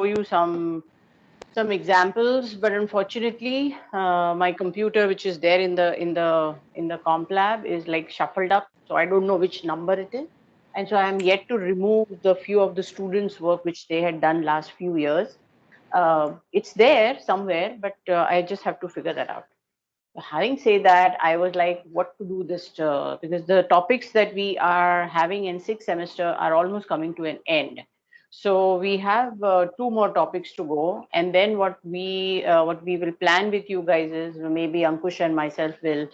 you some examples, but unfortunately, my computer, which is there in the comp lab, is like shuffled up, so I don't know which number it is, and so I am yet to remove the few of the students' work which they had done last few years. It's there somewhere, but I just have to figure that out. Having said that, I was like, what to do this because the topics that we are having in sixth semester are almost coming to an end. So we have two more topics to go, and then what we will plan with you guys is maybe Ankush and myself will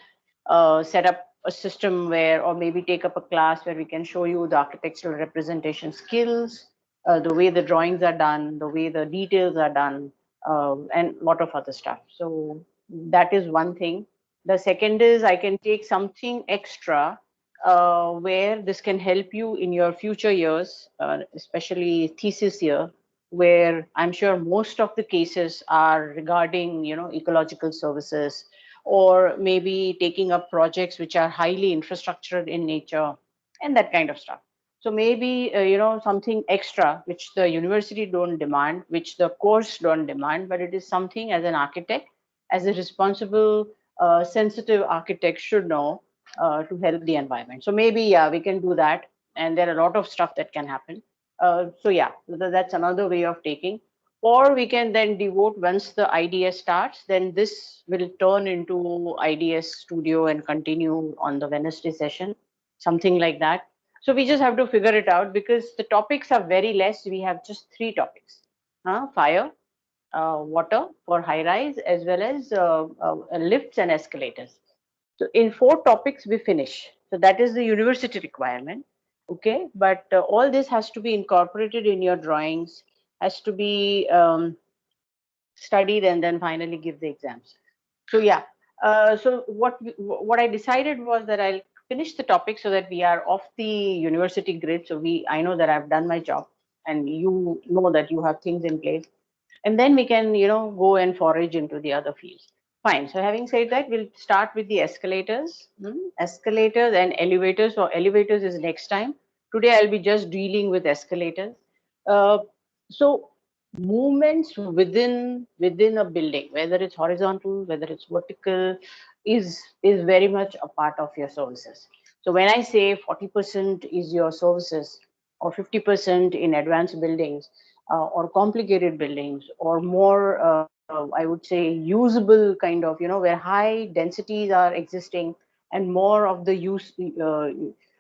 set up a system where, or maybe take up a class where we can show you the architectural representation skills, the way the drawings are done, the way the details are done, and a lot of other stuff. So that is one thing. The second is I can take something extra where this can help you in your future years, especially thesis year, where I'm sure most of the cases are regarding, ecological services, or maybe taking up projects which are highly infrastructured in nature and that kind of stuff. So maybe, something extra which the university don't demand, which the course don't demand, but it is something as an architect, as a responsible, sensitive architect should know to help the environment. So maybe, yeah, we can do that. And there are a lot of stuff that can happen. So yeah, that's another way of taking. Or we can then devote, once the IDS starts, then this will turn into IDS studio and continue on the Wednesday session, something like that. So we just have to figure it out because the topics are very less. We have just three topics: fire, water for high rise, as well as lifts and escalators. So in four topics we finish. So that is the university requirement. Okay, but all this has to be incorporated in your drawings, has to be studied, and then finally give the exams. So yeah. So what I decided was that I'll finish the topic so that we are off the university grid. So I know that I've done my job, and you know that you have things in place, and then we can go and forage into the other fields. Fine. So having said that, we'll start with the escalators. Escalators and elevators. So elevators is next time. Today I'll be just dealing with escalators. So movements within a building, whether it's horizontal, whether it's vertical, is very much a part of your services. So when I say 40% is your services, or 50% in advanced buildings, or complicated buildings, or more, I would say, usable kind of, where high densities are existing, and more of the use,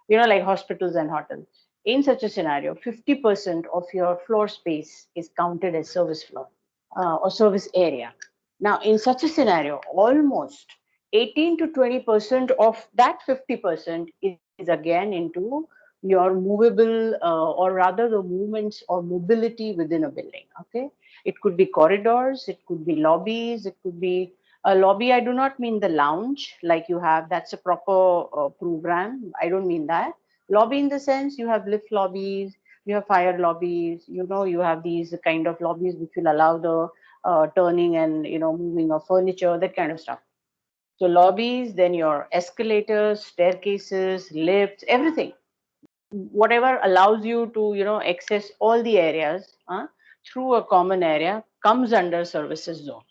like hospitals and hotels. In such a scenario, 50% of your floor space is counted as service floor, or service area. Now, in such a scenario, almost 18 to 20% of that 50% is again into your movable, or rather the movements or mobility within a building. Okay, it could be corridors, it could be lobbies, it could be a lobby. I do not mean the lounge like you have. That's a proper program. I don't mean that. Lobby in the sense you have lift lobbies, you have fire lobbies. You have these kind of lobbies which will allow the turning and moving of furniture, that kind of stuff. So lobbies, then your escalators, staircases, lifts, everything, whatever allows you to access all the areas through a common area, comes under services zone.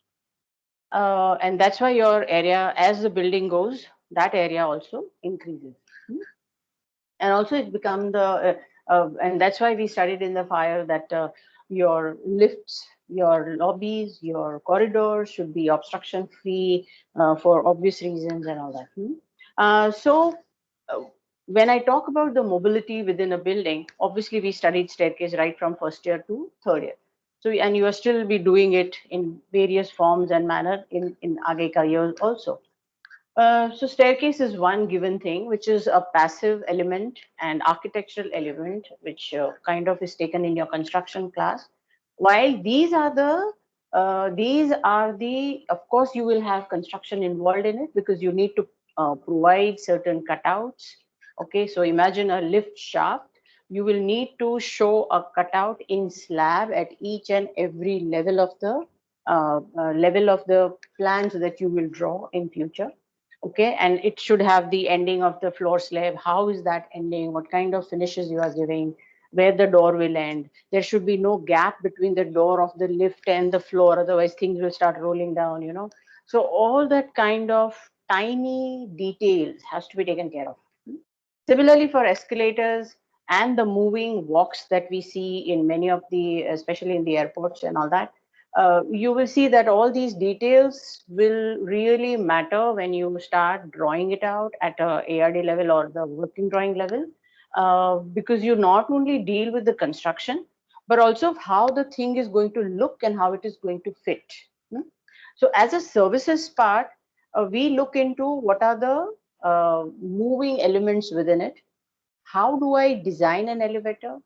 And that's why your area, as the building goes, that area also increases. And also it become the and that's why we studied in the fire that your lifts, your lobbies, your corridors should be obstruction free, for obvious reasons and all that. So uh, when I talk about the mobility within a building, obviously we studied staircase right from first year to third year. So and you are still be doing it in various forms and manner in Aage careers also. So staircase is one given thing, which is a passive element and architectural element, which kind of is taken in your construction class. While of course, you will have construction involved in it because you need to provide certain cutouts. Okay, so imagine a lift shaft. You will need to show a cutout in slab at each and every level of the plans that you will draw in future. Okay, and it should have the ending of the floor slab. How is that ending? What kind of finishes you are giving? where the door will end. There should be no gap between the door of the lift and the floor, otherwise things will start rolling down, you know. So all that kind of tiny details has to be taken care of. Similarly, for escalators and the moving walks that we see in many of the, especially in the airports and all that, you will see that all these details will really matter when you start drawing it out at a ARD level or the working drawing level, because you not only deal with the construction, but also how the thing is going to look and how it is going to fit. Hmm? So as a services part, we look into what are the moving elements within it. How do I design an elevator?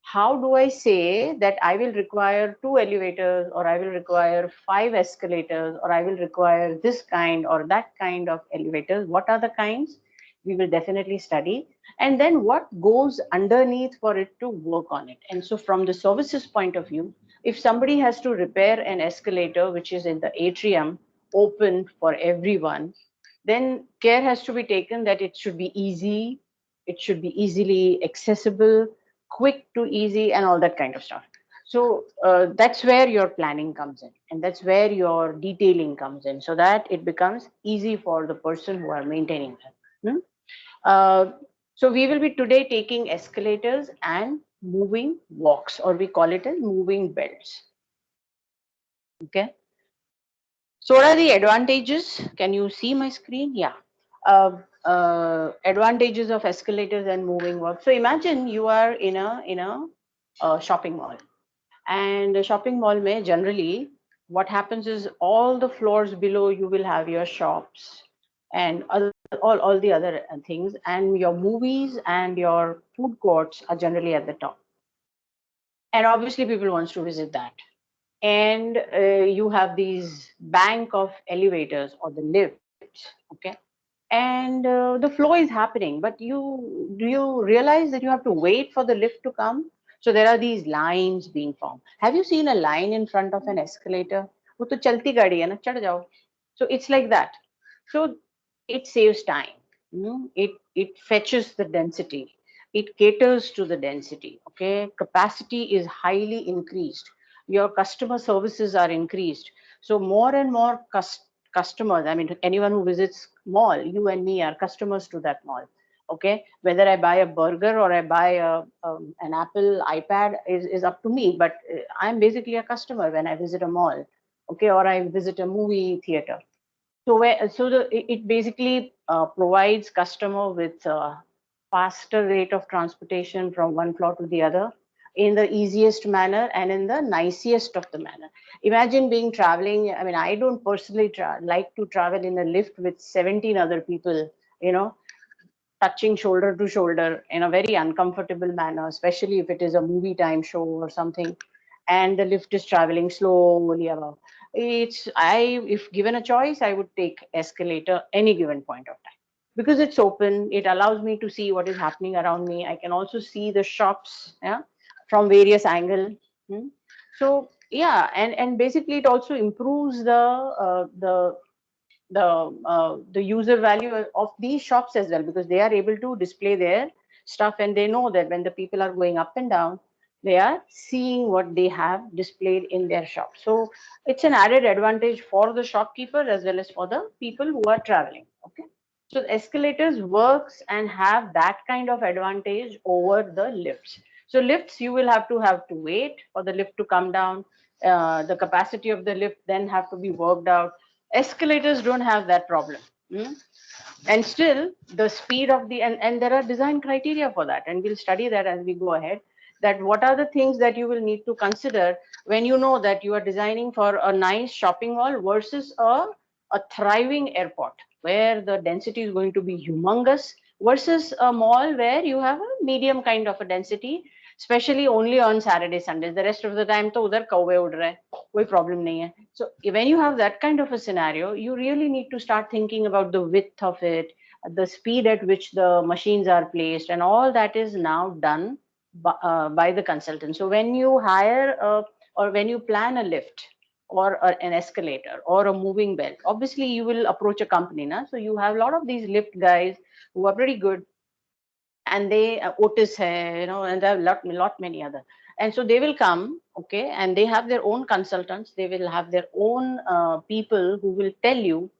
How do I say that I will require 2 elevators, or I will require 5 escalators, or I will require this kind or that kind of elevators? What are the kinds? We will definitely study. And then what goes underneath for it to work on it. And so, from the services point of view, if somebody has to repair an escalator which is in the atrium, open for everyone, then care has to be taken that it should be easy, it should be easily accessible, quick to easy, and all that kind of stuff. So that's where your planning comes in, and that's where your detailing comes in, so that it becomes easy for the person who are maintaining them. Hmm? Uh, so we will be today taking escalators and moving walks, or we call it as moving belts. Okay. So what are the advantages? Can you see my screen? Yeah. Advantages of escalators and moving walks. So imagine you are in a shopping mall, and a shopping mall may generally, what happens is all the floors below you will have your shops and all the other things, and your movies and your food courts are generally at the top. And obviously people wants to visit that, and you have these bank of elevators or the lifts, okay, and the flow is happening, but you realize that you have to wait for the lift to come. So there are these lines being formed. Have you seen a line in front of an escalator? वो तो चलती गाड़ी है ना, चढ़ जाओ. So it's like that. So it saves time. It fetches the density, it caters to the density. Okay, capacity is highly increased, your customer services are increased. So more and more customers, I mean anyone who visits mall, you and me are customers to that mall. Okay, whether I buy a burger or I buy an Apple iPad is up to me, but I'm basically a customer when I visit a mall. Okay, or I visit a movie theater. So it basically provides customer with faster rate of transportation from one floor to the other in the easiest manner and in the nicest of the manner. Imagine being traveling. I mean, I don't personally like to travel in a lift with 17 other people, you know, touching shoulder to shoulder in a very uncomfortable manner, especially if it is a movie time show or something, and the lift is traveling slowly above. If given a choice, I would take escalator any given point of time, because it's open. It allows me to see what is happening around me. I can also see the shops, yeah, from various angle. Hmm. So yeah, and basically it also improves the user value of these shops as well, because they are able to display their stuff, and they know that when the people are going up and down, they are seeing what they have displayed in their shop. So it's an added advantage for the shopkeeper as well as for the people who are traveling. Okay, so escalators works and have that kind of advantage over the lifts. So lifts, you will have to wait for the lift to come down. The capacity of the lift then have to be worked out. Escalators don't have that problem. Hmm? And still the speed of and there are design criteria for that, and we'll study that as we go ahead, that what are the things that you will need to consider when you know that you are designing for a nice shopping mall versus a thriving airport where the density is going to be humongous, versus a mall where you have a medium kind of a density, especially only on Saturday Sundays. The rest of the time तो उधर कौवे उड़ रहे हैं, कोई problem नहीं है. So when you have that kind of a scenario, you really need to start thinking about the width of it, the speed at which the machines are placed, and all that is now done by the consultant. So when you hire or when you plan a lift or an escalator or a moving belt, obviously you will approach a company, na? So you have a lot of these lift guys who are pretty good, and they Otis hai, and there are lot many other. And so they will come, okay, and they have their own consultants. They will have their own people who will tell you.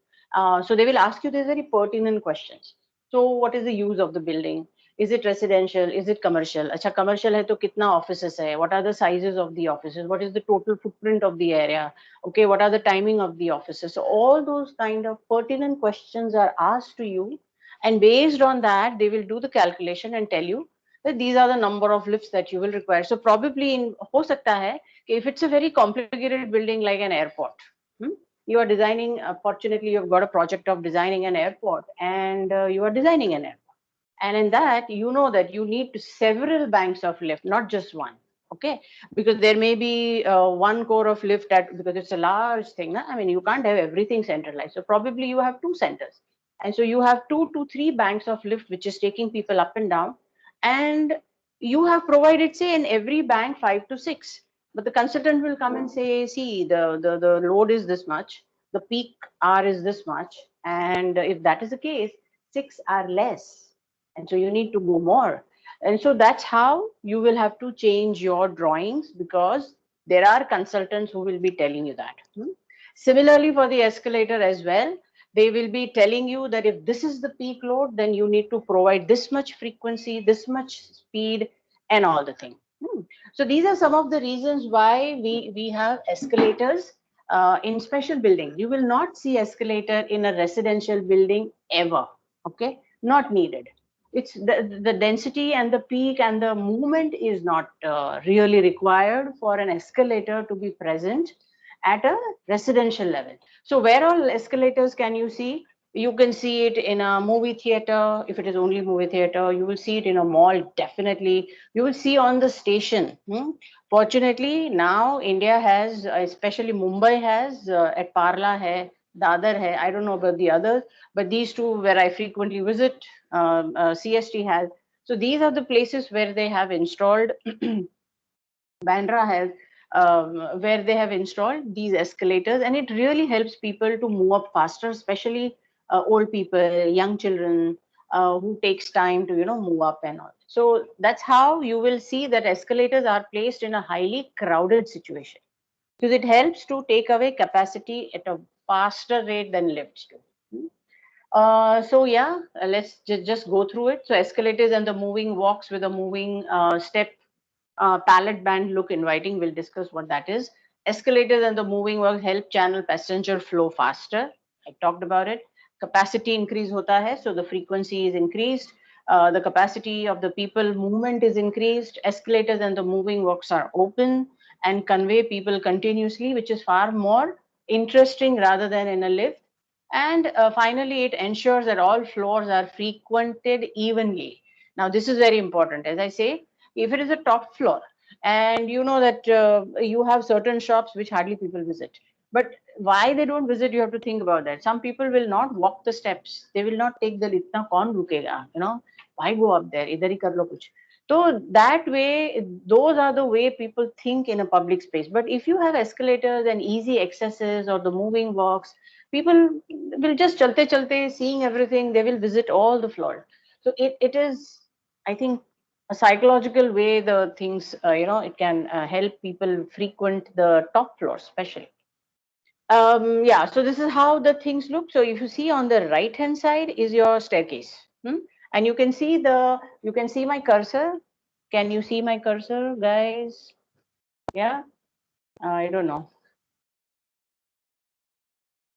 So they will ask you these very pertinent questions. So what is the use of the building? Is it residential? Is it commercial? Acha, commercial hai to kitna offices hai? What are the sizes of the offices? What is the total footprint of the area? Okay, what are the timing of the offices? So all those kind of pertinent questions are asked to you, and based on that they will do the calculation and tell you that these are the number of lifts that you will require. So probably in ho sakta hai कि if it's a very complicated building like an airport, you are designing, fortunately you've got a project of designing an airport, and you are designing an airport, and in that you know that you need several banks of lift, not just one. Okay, because there may be one core of lift, that because it's a large thing, I mean you can't have everything centralized, so probably you have two centers, and so you have 2 to 3 banks of lift which is taking people up and down, and you have provided, say, in every bank 5 to 6, but the consultant will come and say, see, the load is this much, the peak hour is this much, and if that is the case, 6 are less, and so you need to go more. And so that's how you will have to change your drawings, because there are consultants who will be telling you that. Similarly, for the escalator as well, they will be telling you that if this is the peak load, then you need to provide this much frequency, this much speed, and all the thing. So these are some of the reasons why we have escalators in special buildings. You will not see escalator in a residential building ever. Okay, not needed. It's the density and the peak and the movement is not really required for an escalator to be present at a residential level. So where all escalators can you see? You can see it in a movie theater. If it is only movie theater, you will see it in a mall, definitely. You will see on the station. Fortunately, now India has, especially Mumbai has, at Parla hai, Dadar hai, I don't know about the others, but these two where I frequently visit, CST has. So these are the places where they have installed Bandra has, where they have installed these escalators, and it really helps people to move up faster, especially old people, young children, who takes time to move up and all. So that's how you will see that escalators are placed in a highly crowded situation, because it helps to take away capacity at a faster rate than lifts do. So yeah, let's just go through it. So escalators and the moving walks with a moving step pallet band look inviting. We'll discuss what that is. Escalators and the moving work help channel passenger flow faster. I talked about it. Capacity increase hota hai, so the frequency is increased. The capacity of the people movement is increased. Escalators and the moving walks are open and convey people continuously, which is far more interesting rather than in a lift. And finally, it ensures that all floors are frequented evenly. Now, this is very important. As I say, if it is a top floor and you know that you have certain shops which hardly people visit, but why they don't visit, you have to think about that. Some people will not walk the steps, they will not take the litna kaun rukega, why go up there, idhar hi kar lo kuch. So that way, those are the way people think in a public space. But if you have escalators and easy accesses or the moving walks, people will just chalte chalte seeing everything, they will visit all the floors. So it is, I think, a psychological way the things, it can help people frequent the top floors especially. Yeah, so this is how the things look. So if you see on the right hand side is your staircase. And you can see my cursor. Can you see my cursor, guys? Yeah, I don't know.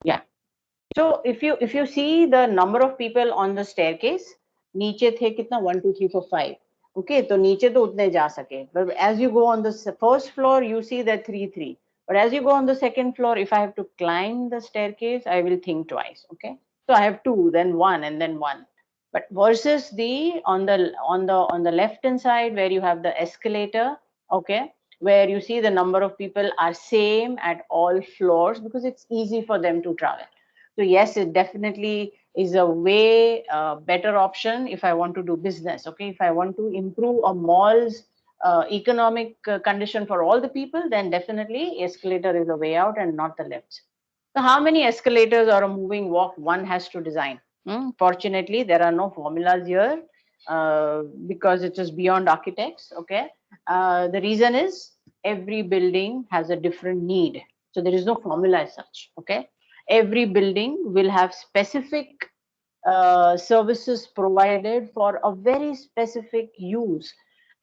Yeah. So if you see the number of people on the staircase, नीचे थे कितना 1 2 3 4 5. Okay, तो नीचे तो उतने जा सके. But as you go on the first floor, you see that 3 3. But as you go on the second floor, if I have to climb the staircase, I will think twice. Okay, so I have 2, then 1, and then 1. But versus the on the left hand side where you have the escalator, okay, where you see the number of people are same at all floors because it's easy for them to travel. So yes, it definitely is a way better option if I want to do business. Okay, if I want to improve a mall's economic condition for all the people, then definitely escalator is the way out and not the lifts. So how many escalators or a moving walk one has to design? Fortunately, there are no formulas here. because it is beyond architects. Okay, the reason is every building has a different need, so there is no formula as such. Okay, every building will have specific services provided for a very specific use,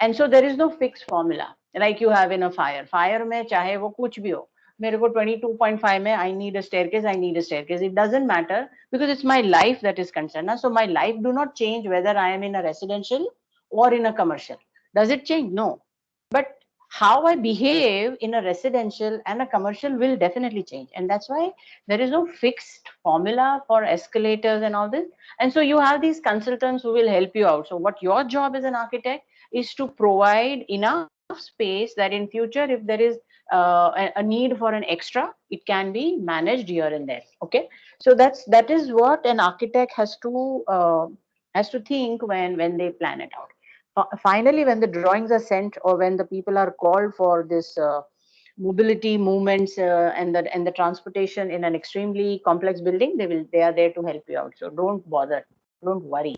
and so there is no fixed formula like you have in a fire में चाहे वो कुछ भी हो, मेरे को 22.5 में I need a staircase, I need a staircase, it doesn't matter because it's my life that is concerned. So my life do not change whether I am in a residential or in a commercial. Does it change? No. But how I behave in a residential and a commercial will definitely change, and that's why there is no fixed formula for escalators and all this. And so you have these consultants who will help you out. So what your job as an architect is to provide enough space that in future, if there is a need for an extra, it can be managed here and there. Okay, so that is what an architect has to think when they plan it out. Finally, when the drawings are sent or when the people are called for this mobility movements and the transportation in an extremely complex building, they are there to help you out. So don't bother, don't worry.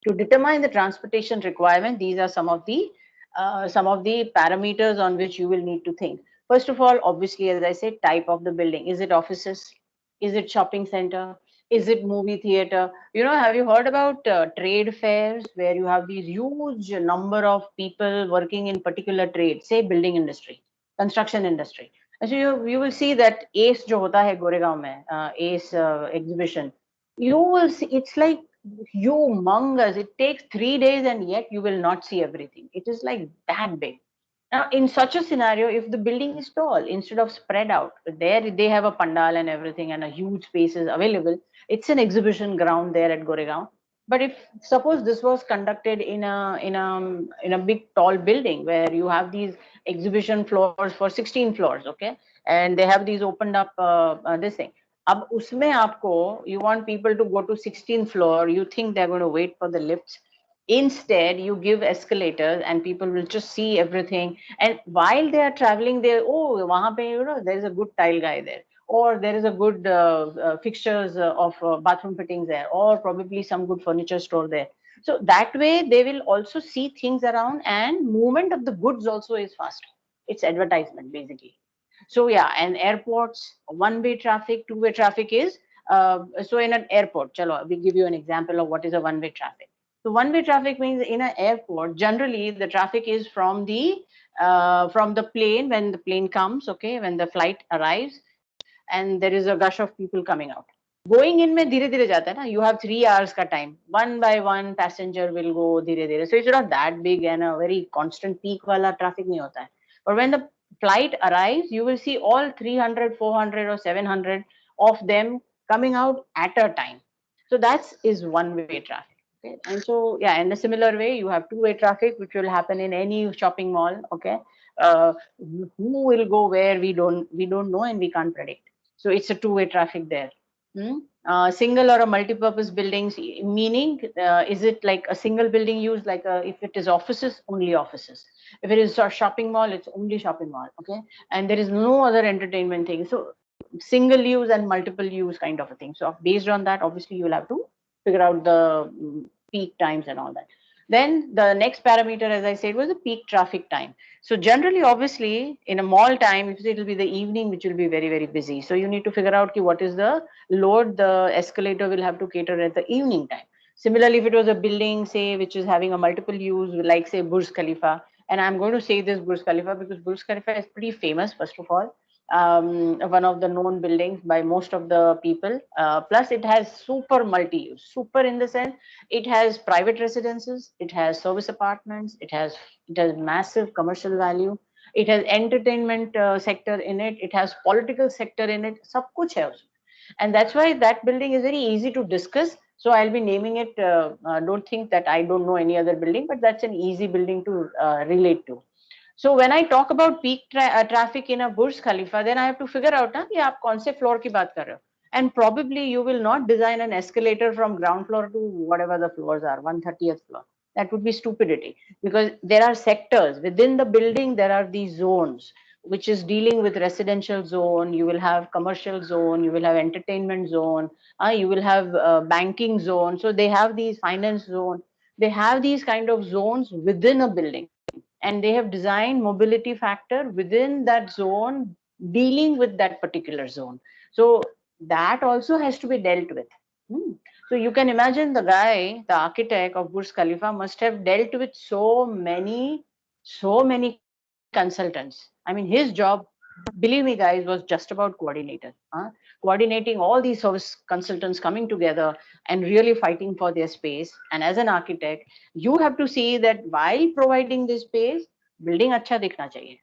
To determine the transportation requirement, these are some of the parameters on which you will need to think. First of all, obviously, as I said, type of the building. Is it offices? Is it shopping center? Is it movie theater? You know, have you heard about trade fairs where you have these huge number of people working in particular trade, say building industry, construction industry. And so you will see that ACE जो होता है गोरेगांव में, ACE exhibition, you will see it's like humongous. It takes 3 days and yet you will not see everything. It is like that big. Now, in such a scenario, if the building is tall, instead of spread out, there they have a pandal and everything and a huge space is available. It's an exhibition ground there at Goregaon. But if suppose this was conducted in a big tall building where you have these exhibition floors for 16 floors, okay, and they have these opened up this thing. अब उसमें आपको you want people to go to 16th floor, you think they're going to wait for the lifts. Instead, you give escalators and people will just see everything. And while they are traveling, they oh, wahan pe, you know, there is a good tile guy there, or there is a good fixtures of bathroom fittings there, or probably some good furniture store there. So that way, they will also see things around, and movement of the goods also is fast. It's advertisement basically. So yeah, and airports, one-way traffic, two-way traffic is so in an airport. Chalo, we give you an example of what is a one-way traffic. So one-way traffic means in an airport, generally the traffic is from the plane when the plane comes, okay, when the flight arrives, and there is a gush of people coming out. Going in में धीरे धीरे जाता है ना. You have 3 hours का time. One by one passenger will go धीरे धीरे. So it's not that big and a very constant peak वाला traffic नहीं होता है. But when the flight arrives, you will see all 300, 400 or 700 of them coming out at a time. So that is one-way traffic. Okay. And so, yeah, in a similar way, you have two-way traffic, which will happen in any shopping mall. Okay. Who will go where we don't know and we can't predict. So it's a two-way traffic there. Single or a multi-purpose buildings, meaning is it like a single building used, like if it is offices, only offices. If it is a shopping mall, it's only shopping mall. Okay, and there is no other entertainment thing. So single use and multiple use kind of a thing. So based on that, obviously you will have to figure out the peak times and all that. Then the next parameter, as I said, was the peak traffic time. So generally, obviously, in a mall time, it will be the evening, which will be very, very busy. So you need to figure out what is the load the escalator will have to cater at the evening time. Similarly, if it was a building, say, which is having a multiple use, like say Burj Khalifa, and I'm going to say this Burj Khalifa because Burj Khalifa is pretty famous, first of all. One of the known buildings by most of the people. Plus, it has super multi-use. Super in the sense it has private residences, it has service apartments, it has massive commercial value, it has entertainment sector in it, it has political sector in it. Sab kuch hai usme. And that's why that building is very easy to discuss. So I'll be naming it. Don't think that I don't know any other building, but that's an easy building to relate to. So when I talk about peak traffic in a Burj Khalifa, then I have to figure out ना कि आप कौन से floor की बात कर रहे हो. And probably you will not design an escalator from ground floor to whatever the floors are, 130th floor. That would be stupidity, because there are sectors within the building. There are these zones which is dealing with residential zone. You will have commercial zone. You will have entertainment zone. You will have banking zone. So they have these finance zone. they have these kind of zones within a building, and they have designed mobility factor within that zone, dealing with that particular zone. So that also has to be dealt with. Hmm. So you can imagine the guy, the architect of Burj Khalifa must have dealt with so many consultants. I mean, his job, believe me guys, was just about coordinator, coordinating all these service consultants coming together and really fighting for their space. And as an architect, you have to see that while providing this space, building acha dikhna chahiye.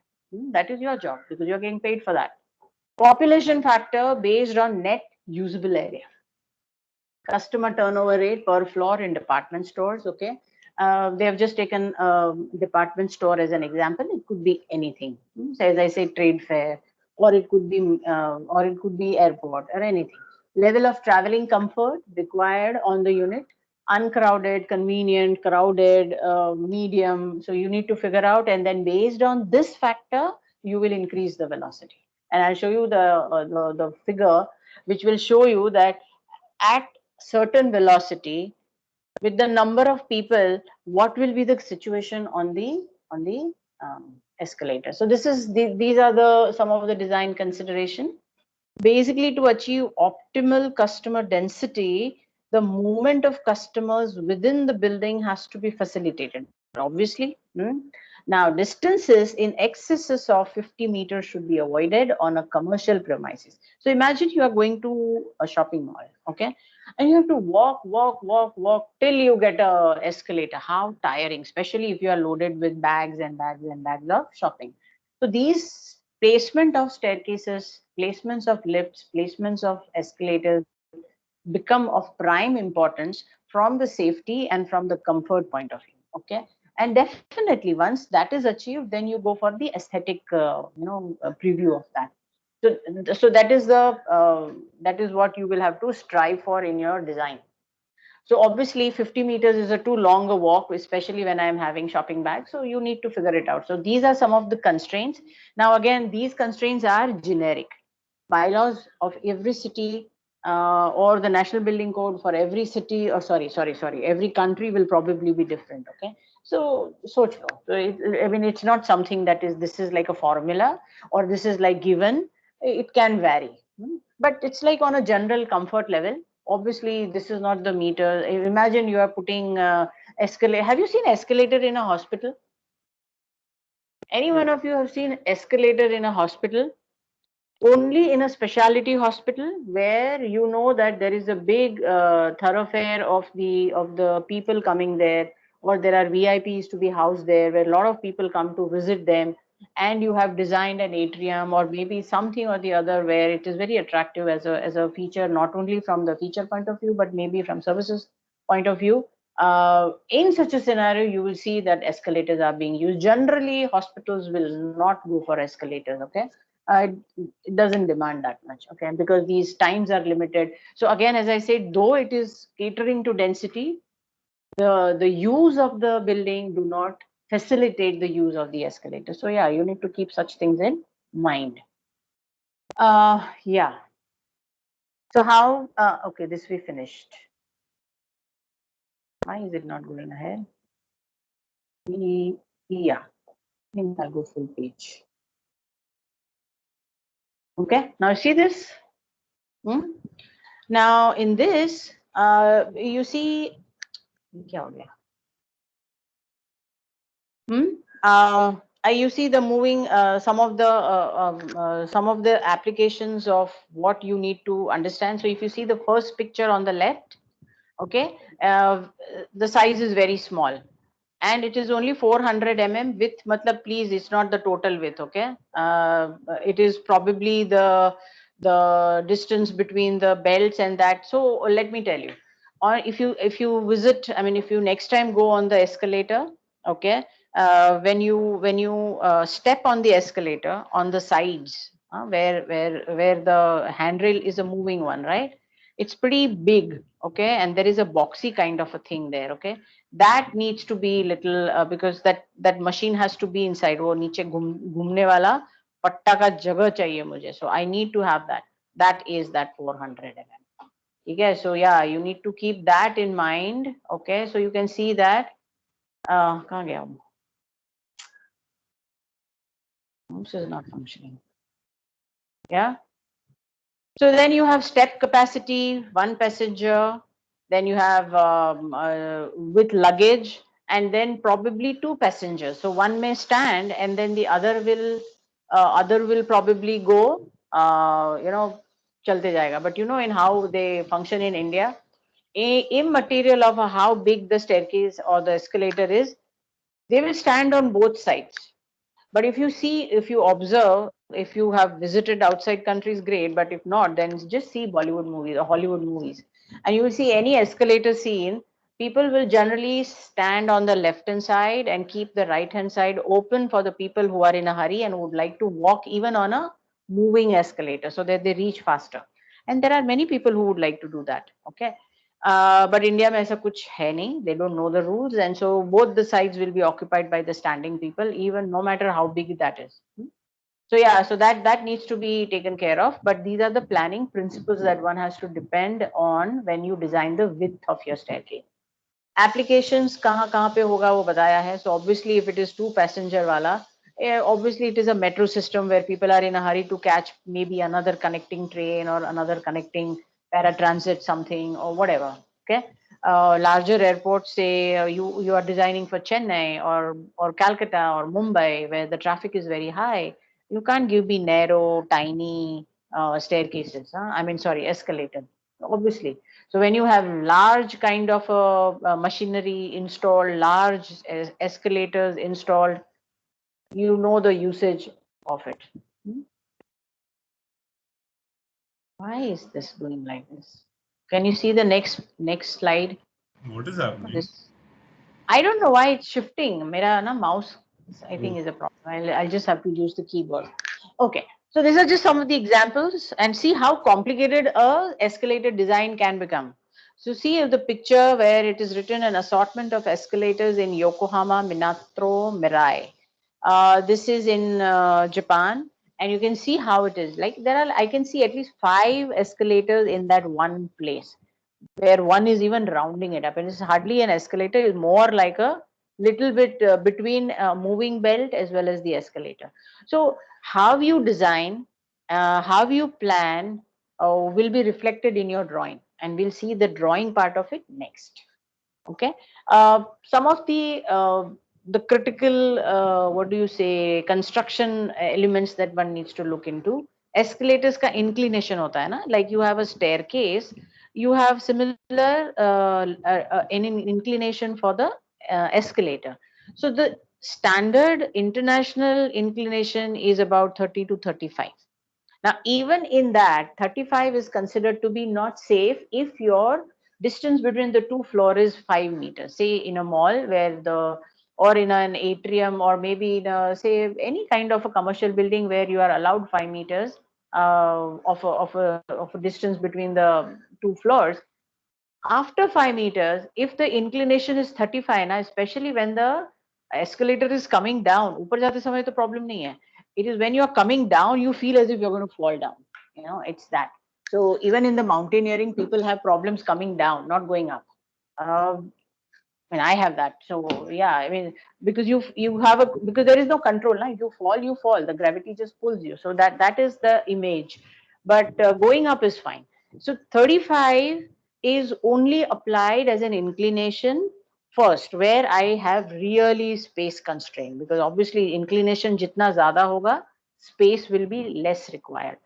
That is your job because you're getting paid for that. Population factor based on net usable area. Customer turnover rate per floor in department stores. Okay, they have just taken department store as an example. It could be anything. So as I say, trade fair, or it could be airport or anything. Level of traveling comfort required on the unit. Uncrowded, convenient, crowded, medium. So you need to figure out, and then based on this factor, you will increase the velocity. And I'll show you the figure, which will show you that at certain velocity with the number of people, what will be the situation on the escalator. So this is these are the some of the design consideration. Basically, to achieve optimal customer density, the movement of customers within the building has to be facilitated, obviously. Now, distances in excesses of 50 meters should be avoided on a commercial premises. So imagine you are going to a shopping mall, okay? And you have to walk till you get a escalator. How tiring, especially if you are loaded with bags and bags and bags of shopping. So these placement of staircases, placements of lifts, placements of escalators become of prime importance from the safety and from the comfort point of view. Okay, and definitely once that is achieved, then you go for the aesthetic, preview of that. So that is what you will have to strive for in your design. So obviously 50 meters is a too long a walk, especially when I'm having shopping bags. So you need to figure it out. So these are some of the constraints. Now, again, these constraints are generic. Bylaws of every city, or the national building code for every city, or sorry, every country will probably be different. Okay. So, I mean, it's not something that is, this is like a formula or this is like given. It can vary. But it's like on a general comfort level. Obviously, this is not the meter. Imagine you are putting escalator. Have you seen escalator in a hospital? Any one of you have seen escalator in a hospital? Only in a specialty hospital where you know that there is a big thoroughfare of the people coming there, or there are VIPs to be housed there, where a lot of people come to visit them, and you have designed an atrium or maybe something or the other where it is very attractive as a feature, not only from the feature point of view but maybe from services point of view. In such a scenario, you will see that escalators are being used. Generally, hospitals will not go for escalators. Okay, it doesn't demand that much, okay, because these times are limited. So again, as I said, though it is catering to density, the use of the building do not facilitate the use of the escalator. So yeah, you need to keep such things in mind. Yeah, so how okay, this we finished. Why is it not going ahead? Yeah, I think I'll go full page. Okay, now see this. Now in this, you see, क्या हो गया? You see the moving, some of the applications of what you need to understand. So if you see the first picture on the left, okay, the size is very small, and it is only 400 width. Matlab, please, it's not the total width. Okay, it is probably the distance between the belts and that. So let me tell you, or if you visit, I mean, if you next time go on the escalator, okay, when you step on the escalator on the sides, where the handrail is a moving one, right? It's pretty big, okay, and there is a boxy kind of a thing there, okay. That needs to be little, because that machine has to be inside. वो नीचे घूमने वाला पट्टा का जगह चाहिए मुझे, so I need to have that. That is that 400 mm. Okay, so yeah, you need to keep that in mind. Okay, so you can see that कहाँ गया वो? Mouse is not functioning. Yeah. So then you have step capacity, one passenger, then you have with luggage, and then probably two passengers. So one may stand, and then the other will probably go. चलते जाएगा. But you know in how they function in India, immaterial of how big the staircase or the escalator is, they will stand on both sides. But if you see, if you observe, if you have visited outside countries, great. But if not, then just see Bollywood movies or Hollywood movies, and you will see any escalator scene. People will generally stand on the left hand side and keep the right hand side open for the people who are in a hurry and would like to walk even on a moving escalator so that they reach faster. And there are many people who would like to do that. Okay. But India में ऐसा कुछ है नहीं. They don't know the rules, and so both the sides will be occupied by the standing people, even no matter how big that is. So yeah, so that needs to be taken care of. But these are the planning principles that one has to depend on when you design the width of your staircase. Applications कहाँ पे होगा वो बताया है. So obviously, if it is two passenger वाला, obviously it is a metro system where people are in a hurry to catch maybe another connecting train or another connecting paratransit something or whatever. Okay. Larger airports, say you are designing for Chennai or Calcutta or Mumbai, where the traffic is very high. You can't give me narrow, tiny staircases. Huh? I mean, sorry, escalator. Obviously. So when you have large kind of machinery installed, large escalators installed, you know the usage of it. Why is this doing like this? Can you see the next slide? What is happening? This, I don't know why it's shifting. Mera na mouse, I think, is a problem. I'll just have to use the keyboard. Okay. So these are just some of the examples, and see how complicated a escalator design can become. So see the picture where it is written an assortment of escalators in Yokohama Minato Mirai. This is in Japan, and you can see how it is. Like there are, I can see at least 5 escalators in that one place, where one is even rounding it up, and it's hardly an escalator. It's more like a little bit between moving belt as well as the escalator. So how you design, how you plan will be reflected in your drawing, and we'll see the drawing part of it next. Okay. Some of the critical what do you say, construction elements that one needs to look into. Escalators ka inclination hota hai na, like you have a staircase, you have similar an inclination for the escalator. So the standard international inclination is about 30 to 35. Now, even in that, 35 is considered to be not safe if your distance between the two floors is 5 meters. Say in a mall where or in an atrium, or maybe in say any kind of a commercial building where you are allowed 5 meters of a distance between the two floors. After 5 meters, if the inclination is 35, na, especially when the escalator is coming down, ऊपर जाते समय तो problem नहीं है. It is when you are coming down, you feel as if you're going to fall down. You know, it's that. So even in the mountaineering, people have problems coming down, not going up. I mean, I have that. So yeah, I mean, because you have a, because there is no control. Now, you fall, you fall. The gravity just pulls you. So that is the image. But going up is fine. So 35 is only applied as an inclination first, where I have really space constraint, because obviously inclination jitna zyada hoga, space will be less required.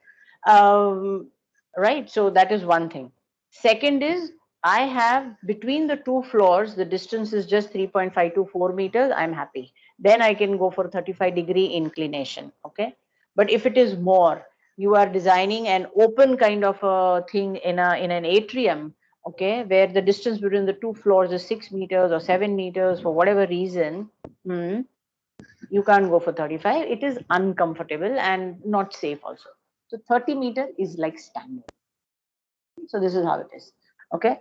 Right. So that is one thing. Second is, I have between the two floors, the distance is just 3.5 to 4 meters. I'm happy. Then I can go for 35-degree inclination. Okay. But if it is more, you are designing an open kind of a thing in an atrium, okay, where the distance between the two floors is 6 meters or 7 meters for whatever reason, you can't go for 35. It is uncomfortable and not safe also. So 30 meter is like standard. So this is how it is. Okay.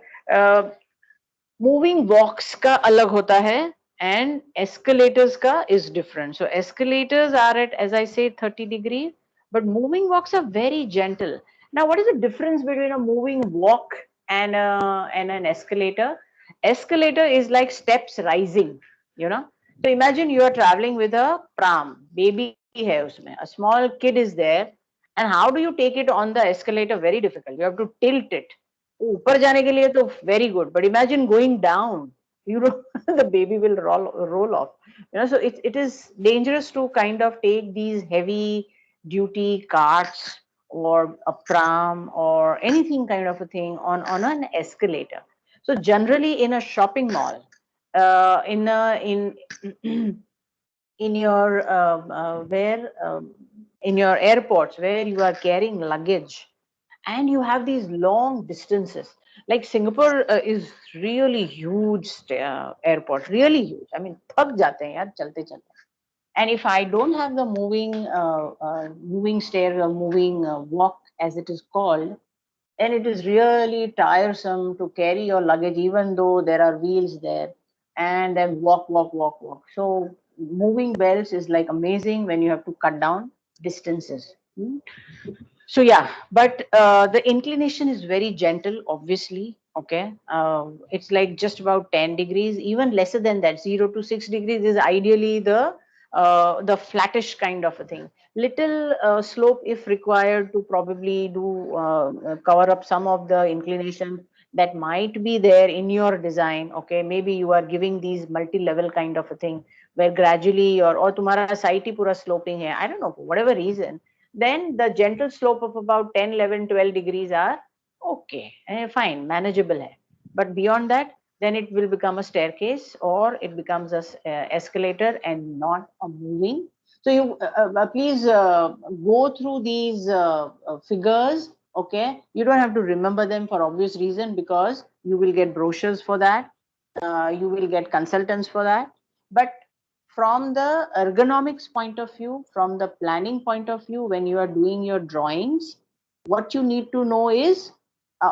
Moving walks का अलग होता है, and escalators का is different. So escalators are at, as I say, 30 degrees, but moving walks are very gentle. Now, what is the difference between a moving walk and an escalator. Escalator is like steps rising, you know. So imagine you are traveling with a pram, baby hai usme, a small kid is there, and how do you take it on the escalator? Very difficult. You have to tilt it. ऊपर जाने के लिए तो very good, but imagine going down. You know, the baby will roll off. You know, so it is dangerous to kind of take these heavy duty carts or a pram or anything kind of a thing on an escalator. So generally in a shopping mall, in in your where in your airports where you are carrying luggage and you have these long distances, like Singapore is really huge airport, really huge. I mean, thak jate hain yaar chalte chalte. And if I don't have the moving stair or moving walk as it is called, then it is really tiresome to carry your luggage even though there are wheels there, and then walk. So moving belts is like amazing when you have to cut down distances. Hmm? So yeah, but the inclination is very gentle, obviously. Okay, it's like just about 10 degrees, even lesser than that. 0 to 6 degrees is ideally the flattish kind of a thing. Little slope if required to probably do cover up some of the inclination that might be there in your design. Okay, maybe you are giving these multi-level kind of a thing where gradually or तुम्हारा site ही पूरा sloping है. I don't know for whatever reason, then the gentle slope of about 10, 11, 12 degrees are okay, fine, manageable hai. But beyond that, then it will become a staircase or it becomes a escalator and not a moving. So you please go through these figures. Okay, you don't have to remember them for obvious reason because you will get brochures for that. You will get consultants for that. But from the ergonomics point of view, from the planning point of view, when you are doing your drawings, what you need to know is,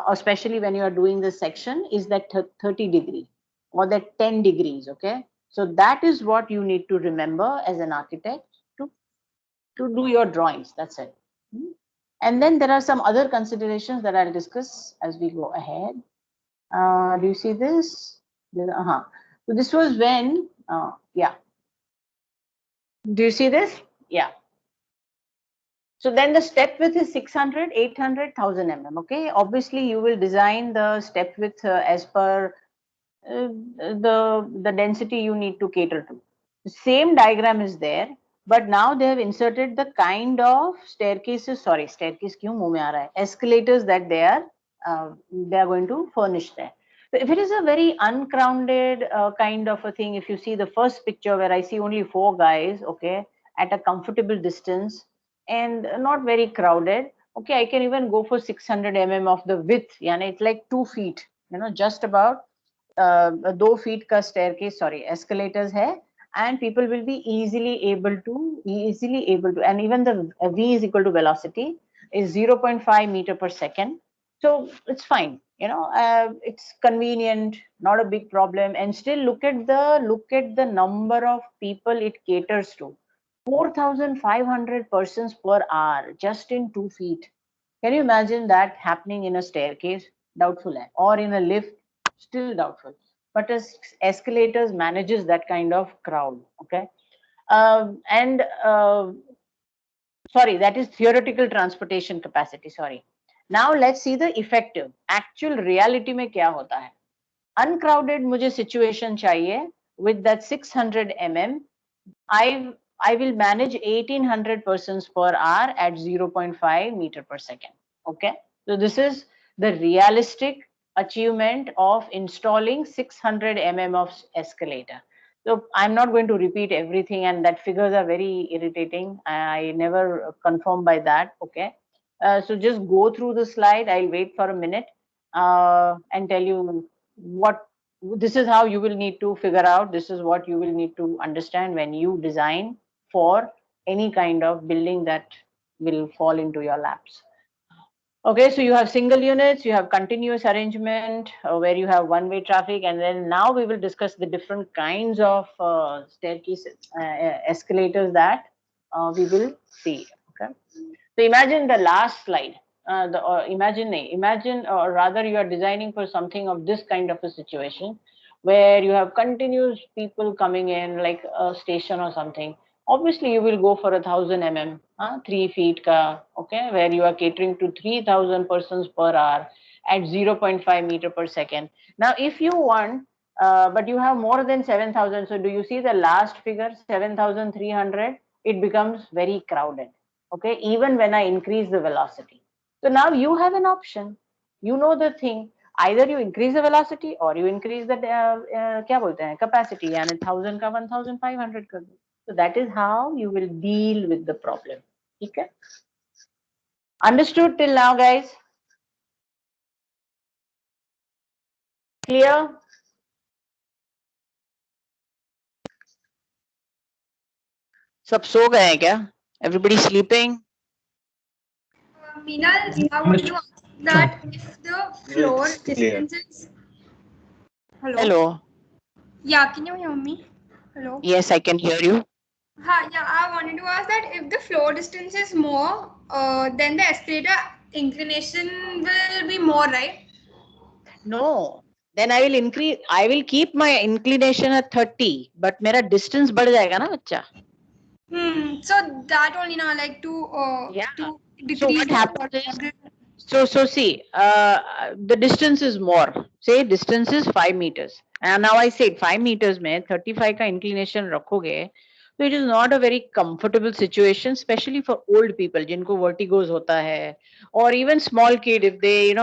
especially when you are doing this section, is that 30 degree or that 10 degrees. Okay, so that is what you need to remember as an architect to do your drawings. That's it. Hmm. And then there are some other considerations that I'll discuss as we go ahead. Do you see this? Uh-huh. So this was when, yeah. Do you see this? Yeah. So then the step width is 600, 800, 1000 mm. Okay. Obviously, you will design the step width as per the density you need to cater to. The same diagram is there, but now they have inserted the kind of staircases. Sorry, staircase क्यों मुंह में आ रहा है? Escalators that they are going to furnish there. So if it is a very uncrowded kind of a thing, if you see the first picture where I see only 4 guys, okay, at a comfortable distance and not very crowded, okay, I can even go for 600 mm of the width. Yani it's like 2 feet, you know, just about 2 feet ka staircase, sorry, escalators hai, and people will be easily able to, and even the v is equal to velocity is 0.5 meter per second. So it's fine, you know, it's convenient, not a big problem. And still look at the number of people it caters to. 4,500 persons per hour just in 2 feet. Can you imagine that happening in a staircase? Doubtful, hai. Or in a lift? Still doubtful. But as escalators manages that kind of crowd. Okay, and sorry, that is theoretical transportation capacity. Sorry. Now let's see the effective. Actual reality में क्या होता है? Uncrowded मुझे situation चाहिए with that 600 mm. I will manage 1800 persons per hour at 0.5 meter per second. Okay, so this is the realistic achievement of installing 600 mm of escalator. So I'm not going to repeat everything, and that figures are very irritating. I never confirm by that. Okay, so just go through the slide. I'll wait for a minute and tell you what this is how you will need to figure out. This is what you will need to understand when you design for any kind of building that will fall into your laps. Okay, so you have single units, you have continuous arrangement where you have one-way traffic, and then now we will discuss the different kinds of staircases, escalators that we will see. Okay, so imagine the last slide. imagine, or rather you are designing for something of this kind of a situation where you have continuous people coming in like a station or something. Obviously you will go for 1,000 mm, 3 feet ka, okay, where you are catering to 3,000 persons per hour at 0.5 meter per second. Now if you want, but you have more than 7,000, so do you see the last figure, 7,300? It becomes very crowded, okay, even when I increase the velocity. So now you have an option. You know the thing. Either you increase the velocity or you increase the क्या बोलते हैं capacity, यानी 1,000 का 1,500 कर दो. So that is how you will deal with the problem. ठीक है? Understood till now, guys? Clear? सब सो गए हैं क्या? Everybody sleeping? Meenal, I want to ask that if the floor distance is... Hello? Hello. Yeah, can you hear me? Hello? Yes, I can hear you. Yeah, I wanted to ask that if the floor distance is more, then the escalator inclination will be more, right? No. Then I will keep my inclination at 30, but मेरा distance बढ़ जाएगा ना बच्चा. So that only now, like to decrease. So what happens is, so see, the distance is more. Say distance is 5 meters. And now I said 5 meters में 35 का inclination रखोगे, so it is not a very comfortable situation, especially for old people जिनको vertigos होता है, or even small kid if they,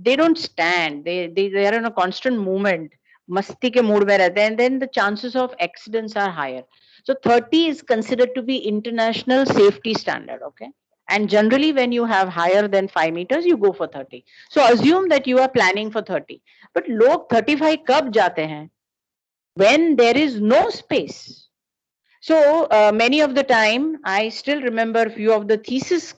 they don't stand, they are in a constant movement, मस्ती के mood में रहते हैं, and then the chances of accidents are higher. So 30 is considered to be international safety standard, okay? And generally when you have higher than 5 meters, you go for 30. So assume that you are planning for 30. But log 35 कब जाते हैं? When there is no space. So many of the time, I still remember few of the thesis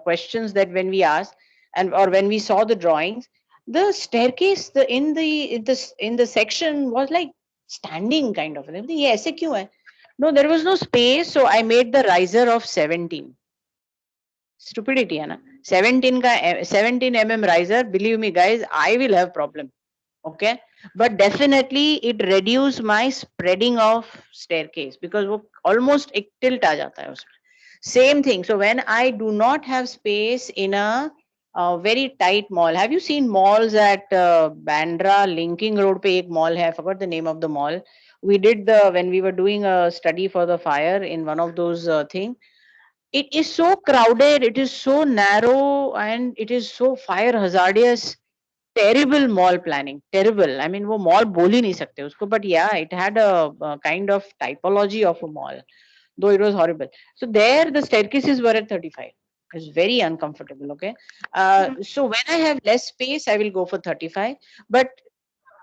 questions that when we asked or when we saw the drawings, the staircase in the section was like standing kind of. ये ऐसे क्यों है? No, there was no space, so I made the riser of 17. Stupidity है ना? 17 mm riser, believe me guys, I will have problem. Okay, but definitely it reduce my spreading of staircase because वो almost एक tilt आ जाता है उसमें. Same thing. So when I do not have space in a very tight mall, have you seen malls at Bandra Linking Road पे एक mall है? I forgot the name of the mall. We did when we were doing a study for the fire in one of those thing. It is so crowded, it is so narrow, and it is so fire hazardous. Terrible mall planning, terrible. I mean, वो mall बोल ही नहीं सकते उसको, but yeah, it had a kind of typology of a mall, though it was horrible. So there, the staircases were at 35. It's very uncomfortable. Okay, so when I have less space, I will go for 35. But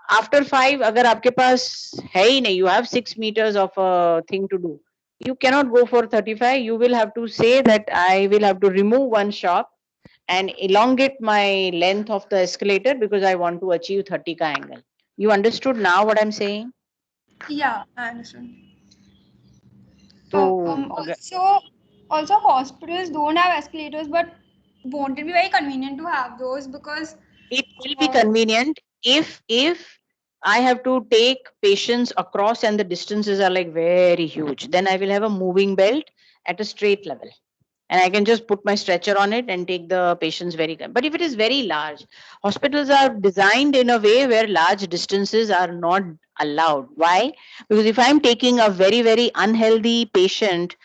after 5, अगर आपके पास है ही नहीं, you have 6 meters of a thing to do. You cannot go for 35. You will have to say that I will have to remove one shop and elongate my length of the escalator because I want to achieve 30 ka angle. You understood now what I'm saying? Yeah, I understand. So Also hospitals don't have escalators, but won't it be very convenient to have those? Because it will be convenient if I have to take patients across and the distances are like very huge. Then I will have a moving belt at a straight level. And I can just put my stretcher on it and take the patients but if it is very large, hospitals are designed in a way where large distances are not allowed. Why? Because if I'm taking a very, very unhealthy patient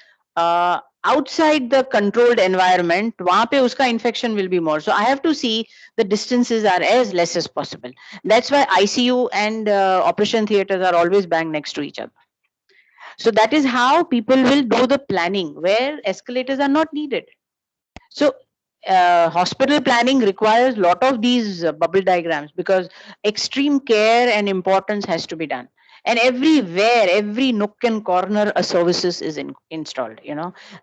outside the controlled environment, वहाँ पे उसका infection will be more. So I have to see the distances are as less as possible. That's why ICU and operation theaters are always bang next to each other. So that is how people will do the planning where escalators are not needed. So hospital planning requires lot of these bubble diagrams because extreme care and importance has to be done. And everywhere, every nook and corner, a services is installed,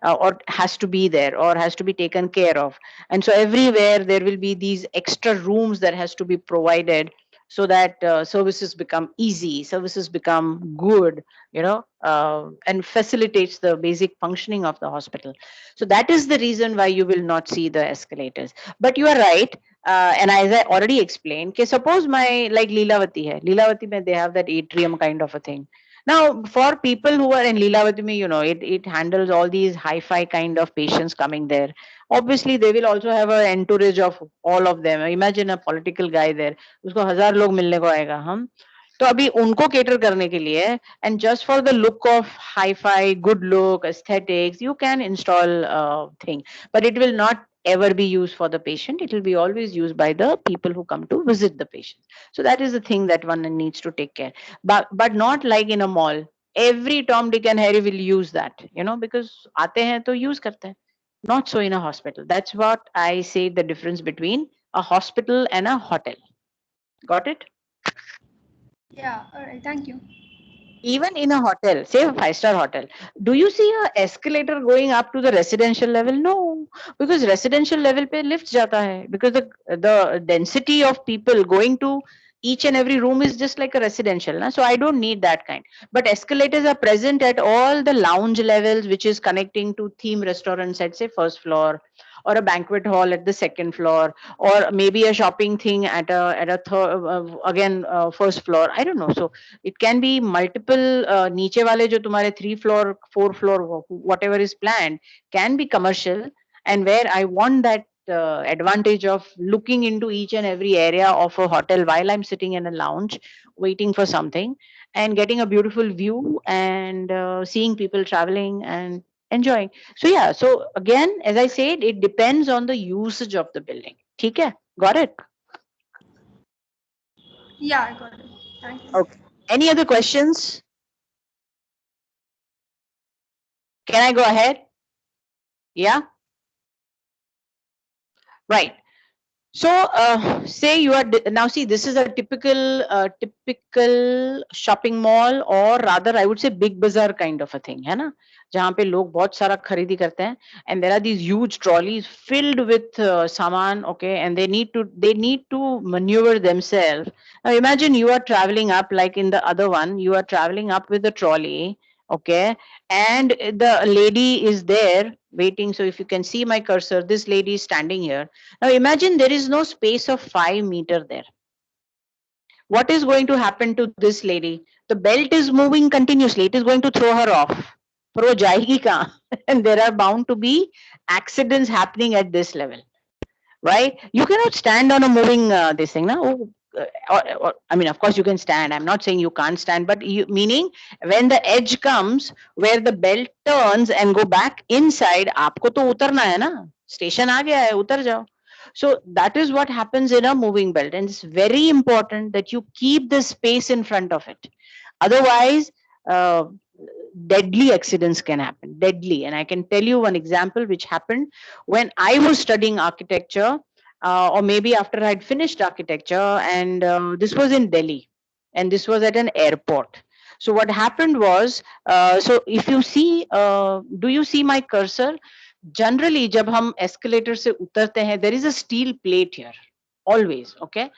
or has to be there or has to be taken care of. And so everywhere there will be these extra rooms that has to be provided so that services become easy, services become good, and facilitates the basic functioning of the hospital. So that is the reason why you will not see the escalators. But you are right. And as I already explained, okay, suppose my like Leelavati hai. Leelavati mein they have that atrium kind of a thing. Now, for people who are in Leelavati mein, it handles all these hi-fi kind of patients coming there. Obviously, they will also have an entourage of all of them. Imagine a political guy there. उसको 1000 लोग मिलने को आएगा हम. तो अभी उनको cater करने के लिए, and just for the look of hi-fi, good look, aesthetics, you can install a thing, but it will not ever be used for the patient. It will be always used by the people who come to visit the patient. So that is the thing that one needs to take care. But not like in a mall. Every Tom, Dick, and Harry will use that, because आते हैं तो use करते हैं. Not so in a hospital. That's what I say the difference between a hospital and a hotel. Got it? Yeah, all right, thank you. Even in a hotel, say a 5-star hotel, do you see a escalator going up to the residential level? No, because residential level pe lift jata hai, because the density of people going to each and every room is just like a residential, na? So I don't need that kind. But escalators are present at all the lounge levels, which is connecting to theme restaurants at say first floor, or a banquet hall at the second floor, or maybe a shopping thing at a third, again first floor. I don't know. So it can be multiple. नीचे वाले जो तुम्हारे 3 floor 4 floor whatever is planned can be commercial, and where I want that advantage of looking into each and every area of a hotel while I'm sitting in a lounge waiting for something, and getting a beautiful view, and seeing people traveling and enjoying. So yeah, so again, as I said, it depends on the usage of the building. ठीक है? Got it? Yeah, I got it. Thank you. Okay. Any other questions? Can I go ahead? Yeah. Right. So say you are now see, this is a typical shopping mall, or rather I would say big bazaar kind of a thing, है ना, जहाँ पे लोग बहुत सारा खरीदी करते हैं, and there are these huge trolleys filled with saman, okay, and they need to maneuver themselves. Now imagine you are traveling up, like in the other one, you are traveling up with the trolley, okay, and the lady is there waiting. So if you can see my cursor, this lady is standing here. Now imagine there is no space of 5 meters there. What is going to happen to this lady? The belt is moving continuously. It is going to throw her off. पर वो जाएगी कहाँ? And there are bound to be accidents happening at this level, right? You cannot stand on a moving this thing, na? Oh, I mean, of course you can stand. I'm not saying you can't stand, but meaning when the edge comes where the belt turns and go back inside, आपको तो उतरना है ना? Station आ गया है, उतर जाओ. So that is what happens in a moving belt, and it's very important that you keep the space in front of it. Otherwise, uh, deadly accidents can happen. Deadly, and I can tell you one example which happened when I was studying architecture, or maybe after I'd finished architecture, and this was in Delhi, and this was at an airport. So what happened was, so if you see, do you see my cursor? Generally, जब हम escalator से उतरते हैं, there is a steel plate here. Always, okay.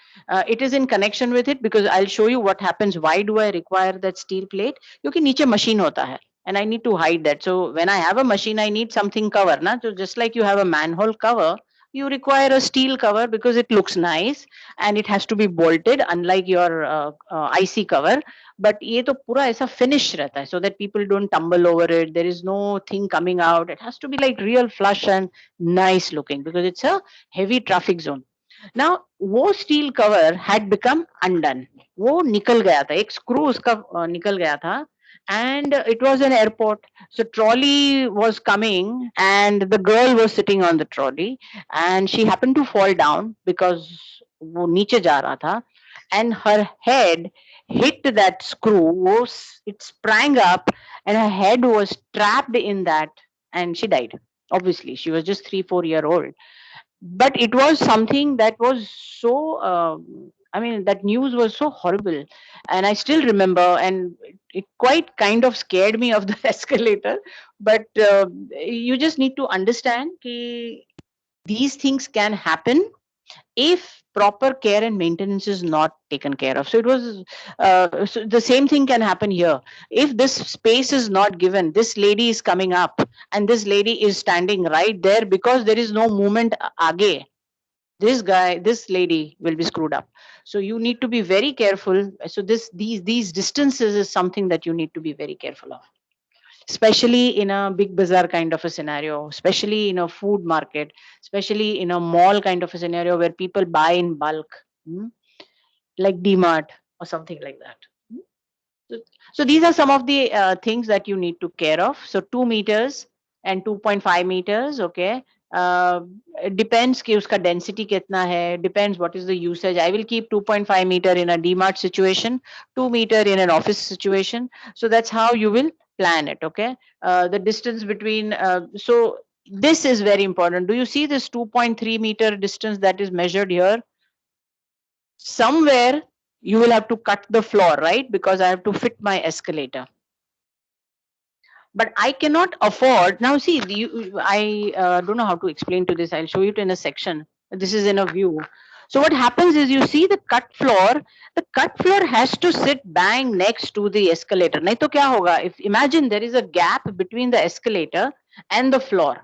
It is in connection with it, because I'll show you what happens. Why do I require that steel plate? क्योंकि नीचे machine होता है, and I need to hide that. So when I have a machine, I need something cover, na? So just like you have a manhole cover, you require a steel cover because it looks nice and it has to be bolted, unlike your IC cover. But ये तो पूरा ऐसा finish रहता है, so that people don't tumble over it. There is no thing coming out. It has to be like real flush and nice looking, because it's a heavy traffic zone. Now वो steel cover had become undone. वो निकल गया था, एक screw उसका निकल गया था, and it was an airport. So trolley was coming, and the girl was sitting on the trolley, and she happened to fall down because वो नीचे जा रहा था, and her head hit that screw. It sprang up, and her head was trapped in that, and she died. Obviously, she was just 3-4 year old, but it was something that was so I mean, that news was so horrible, and I still remember, and it quite kind of scared me of the escalator. But you just need to understand that these things can happen if proper care and maintenance is not taken care of. So it was so the same thing can happen here. If this space is not given, this lady is coming up and this lady is standing right there because there is no movement aage, this lady will be screwed up. So you need to be very careful. So these distances is something that you need to be very careful of, especially in a big bazaar kind of a scenario, especially in a food market, especially in a mall kind of a scenario where people buy in bulk, hmm, like DMart or something like that. Hmm. So, so these are some of the things that you need to care of. So 2 meters and 2.5 meters, okay. It depends कि उसका density कितना है, depends what is the usage. I will keep 2.5 meter in a DMart situation, 2 meter in an office situation. So that's how you will plan it, okay. The distance between, so this is very important. Do you see this 2.3 meter distance that is measured here? Somewhere you will have to cut the floor, right? Because I have to fit my escalator. But I cannot afford. Now, see, I don't know how to explain to this. I'll show you in a section. This is in a view. So what happens is you see the cut floor. The cut floor has to sit bang next to the escalator. नहीं तो क्या होगा? If imagine there is a gap between the escalator and the floor.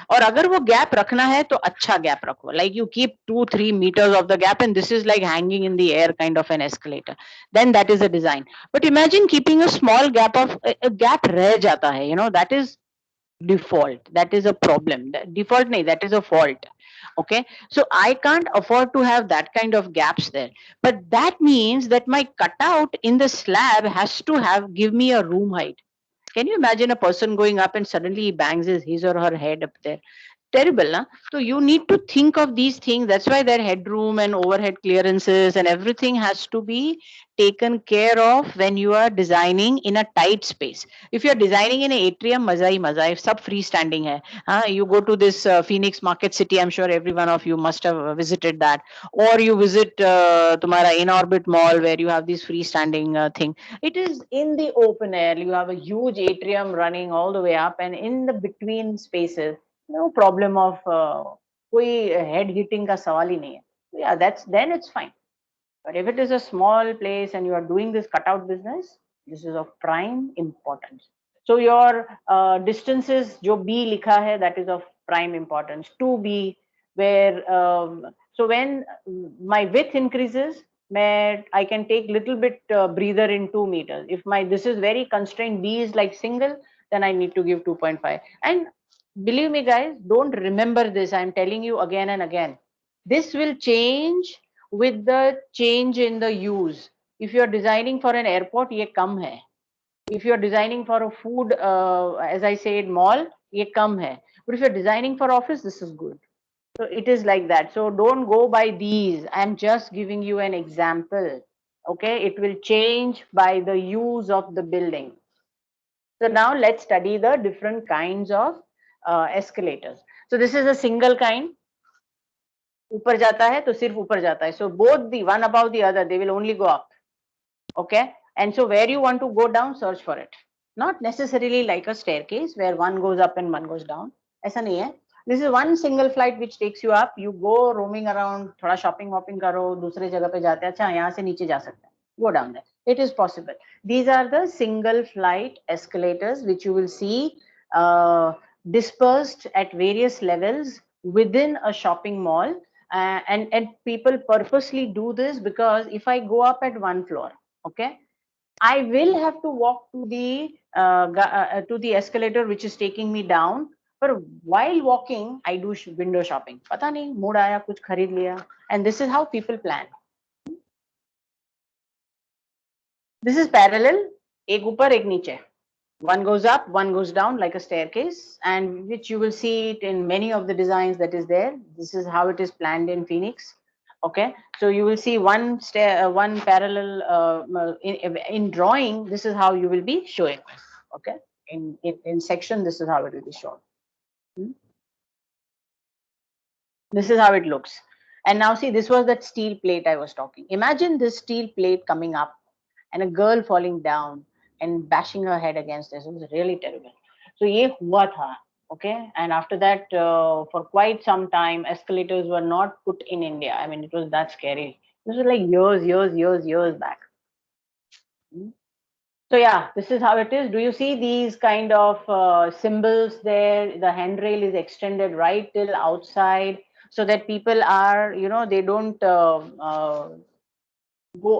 और अगर वो gap रखना है तो अच्छा गैप रखो, like you keep 2-3 meters of the gap and this is like hanging in the air kind of an escalator, then that is a design. But imagine keeping a small gap of a gap रह जाता है, you know, that is default, that is a problem. Default nahi, that is a fault. Okay, so I can't afford to have that kind of gaps there, but that means that my cutout in the slab has to have give me a room height. Can you imagine a person going up and suddenly he bangs his or her head up there? Terrible, na? So you need to think of these things. That's why their headroom and overhead clearances and everything has to be taken care of when you are designing in a tight space. If you're designing in an atrium, maza hi maza. If sub freestanding hai, you go to this Phoenix Market City. I'm sure every one of you must have visited that, or you visit तुम्हारा In Orbit Mall where you have this freestanding thing. It is in the open air. You have a huge atrium running all the way up, and in the between spaces, no problem of कोई head hitting का सवाल ही नहीं है. Yeah, that's then it's fine. But if it is a small place and you are doing this cutout business, this is of prime importance. So your distances, जो B लिखा है, that is of prime importance. 2B, where so when my width increases, I can take little bit breather in 2 meters. If my this is very constrained, B is like single, then I need to give 2.5. And believe me, guys, don't remember this. I'm telling you again and again. This will change with the change in the use. If you're designing for an airport, ये कम है. If you're designing for a food, as I said, mall, ये कम है. But if you're designing for office, this is good. So it is like that. So don't go by these. I'm just giving you an example. Okay, it will change by the use of the building. So now let's study the different kinds of escalators. So this is a single kind. ऊपर जाता है तो सिर्फ ऊपर जाता है. So both the one above the other, they will only go up. Okay, and so where you want to go down, search for it. Not necessarily like a staircase where one goes up and one goes down. ऐसा नहीं है. This is one single flight which takes you up. You go roaming around, थोड़ा shopping वॉपिंग करो, दूसरे जगह पे जाते हैं, अच्छा यहाँ से नीचे जा सकते हैं. Go down there. It is possible. These are the single flight escalators which you will see dispersed at various levels within a shopping mall. And people purposely do this because if I go up at one floor, okay, I will have to walk to the escalator which is taking me down. But while walking, I do window shopping. पता नहीं mood आया कुछ खरीद लिया. And this is how people plan. This is parallel. एक ऊपर एक नीचे. One goes up, one goes down like a staircase, and which you will see it in many of the designs that is there. This is how it is planned in Phoenix. Okay, so you will see one parallel in drawing. This is how you will be showing. Okay, in section, this is how it will be shown. This is how it looks. And now see, this was that steel plate I was talking. Imagine this steel plate coming up and a girl falling down and bashing her head against this. It was really terrible. So ये हुआ था. Okay, and after that, for quite some time, escalators were not put in India. I mean, it was that scary. This was like years back. Hmm. So yeah, this is how it is. Do you see these kind of symbols there? The handrail is extended right till outside, so that people are, they don't go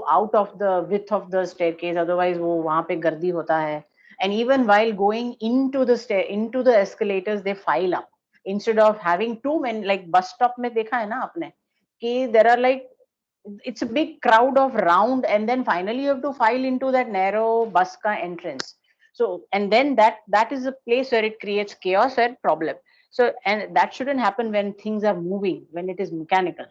out of the width of the staircase. Otherwise, वो वहाँ पे गर्दी होता है. And even while going into the escalators, they file up instead of having too many. Like bus stop में देखा है ना आपने कि there are like, it's a big crowd of round, and then finally you have to file into that narrow bus ka entrance. So, and then that is a place where it creates chaos and problem. So, and that shouldn't happen when things are moving, when it is mechanical.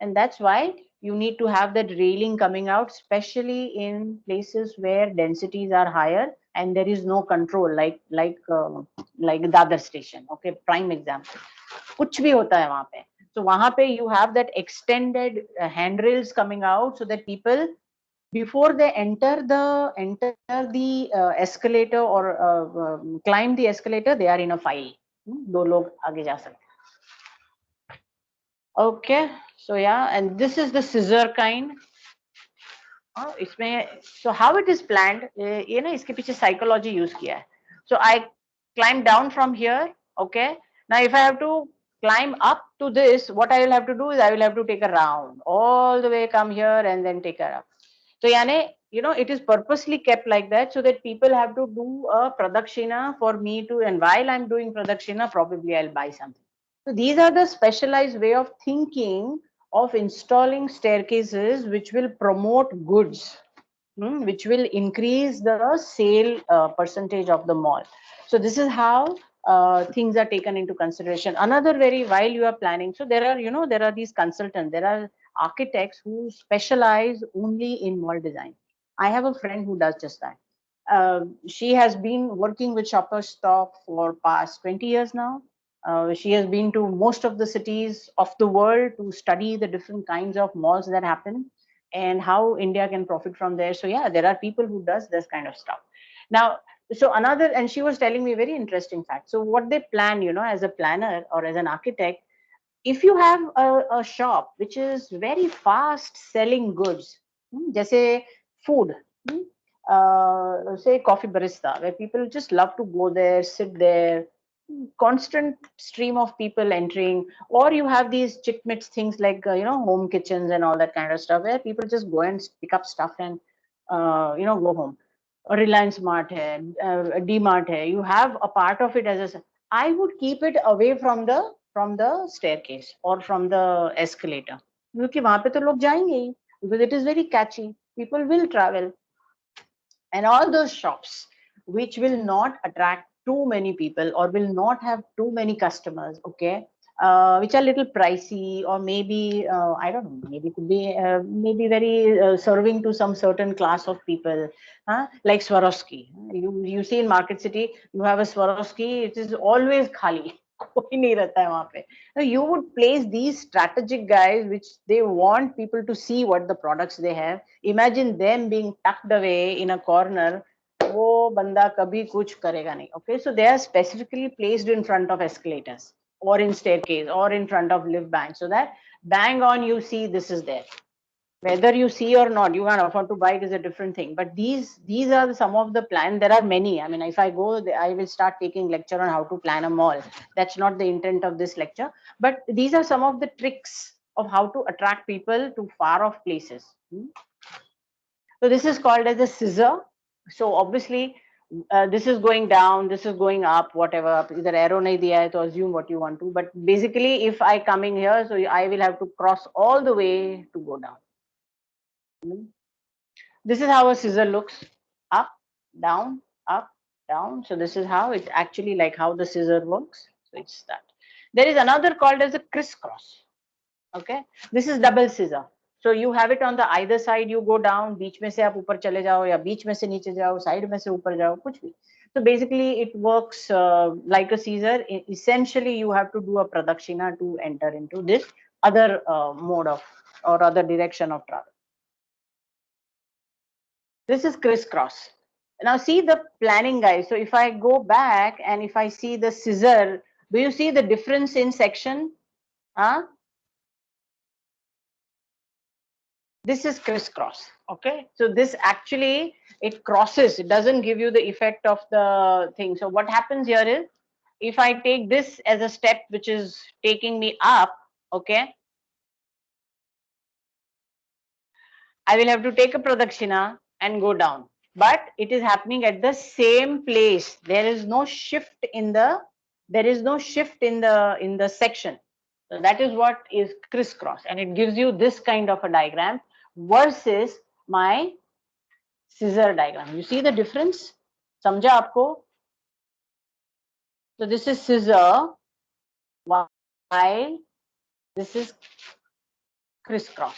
And that's why you need to have that railing coming out, especially in places where densities are higher and there is no control, like Dadar station. Okay, prime example. कुछ भी होता है वहां पे. So वहां पे you have that extended handrails coming out, so that people, before they enter the escalator or climb the escalator, they are in a file. दो लोग आगे जा सकते. Okay, so yeah, and this is the scissor kind. इसमें, so how it is planned, ये ना इसके पीछे psychology use किया है. So I climb down from here. Okay, now if I have to climb up to this, what I will have to do is I will have to take a round all the way, come here and then take a up. So यानी, it is purposely kept like that, so that people have to do a pradakshina for me to, and while I'm doing pradakshina, probably I'll buy something. So these are the specialized way of thinking of installing staircases which will promote goods, which will increase the sale percentage of the mall. So this is how things are taken into consideration. Another very, while you are planning, so there are, there are these consultants, there are architects who specialize only in mall design. I have a friend who does just that. She has been working with Shoppers Stop for past 20 years now. She has been to most of the cities of the world to study the different kinds of malls that happen and how India can profit from there. So yeah, there are people who does this kind of stuff. Now, so another, and she was telling me a very interesting fact. So what they plan, as a planner or as an architect, if you have a shop which is very fast selling goods, जैसे food, say coffee barista, where people just love to go there, sit there, constant stream of people entering, or you have these chickmits things like home kitchens and all that kind of stuff, where people just go and pick up stuff and go home. Or Reliance Mart hai, D Mart hai, you have a part of it as a, I would keep it away from the staircase or from the escalator, क्योंकि वहां पे तो लोग जाएंगे ही, because it is very catchy, people will travel. And all those shops which will not attract too many people or will not have too many customers, okay, which are little pricey, or maybe I don't know, maybe could be maybe very serving to some certain class of people, like Swarovski. You see in Market City, you have a Swarovski, it is always khali. कोई नहीं रहता है वहाँ पे. Now, you would place these strategic guys which they want people to see what the products they have. Imagine them being tucked away in a corner. वो बंदा कभी कुछ करेगा नहीं. Okay, so they are specifically placed in front of escalators or in staircase or in front of lift bank, so that bang on you see this is there. Whether you see or not, you can't afford to buy it is a different thing. But these are some of the plans. There are many. I mean, if I go, I will start taking lecture on how to plan a mall. That's not the intent of this lecture. But these are some of the tricks of how to attract people to far off places. So this is called as a scissor. So obviously, this is going down, this is going up, whatever. Either arrow nahi diya hai, to assume what you want to. But basically, if I coming here, so I will have to cross all the way to go down. This is how a scissor looks: up, down, up, down. So this is how it actually, like how the scissor works. So it's that. There is another called as a crisscross. Okay, this is double scissor. So you have it on the either side, you go down, बीच में से आप ऊपर चले जाओ या बीच में से नीचे जाओ, side में से ऊपर जाओ, कुछ भी. So basically it works like a scissor. Essentially you have to do a pradakshina to enter into this other mode of or other direction of travel. This is crisscross. Now see the planning, guys. So if I go back and if I see the scissor, do you see the difference in section? Huh? This is crisscross. Okay, so this actually, it crosses, it doesn't give you the effect of the thing. So what happens here is, if I take this as a step which is taking me up, okay, I will have to take a pradakshina and go down, but it is happening at the same place. There is no shift in the, in the section. So that is what is crisscross, and it gives you this kind of a diagram versus my scissor diagram. You see the difference? समझा आपको? So this is scissor while this is crisscross.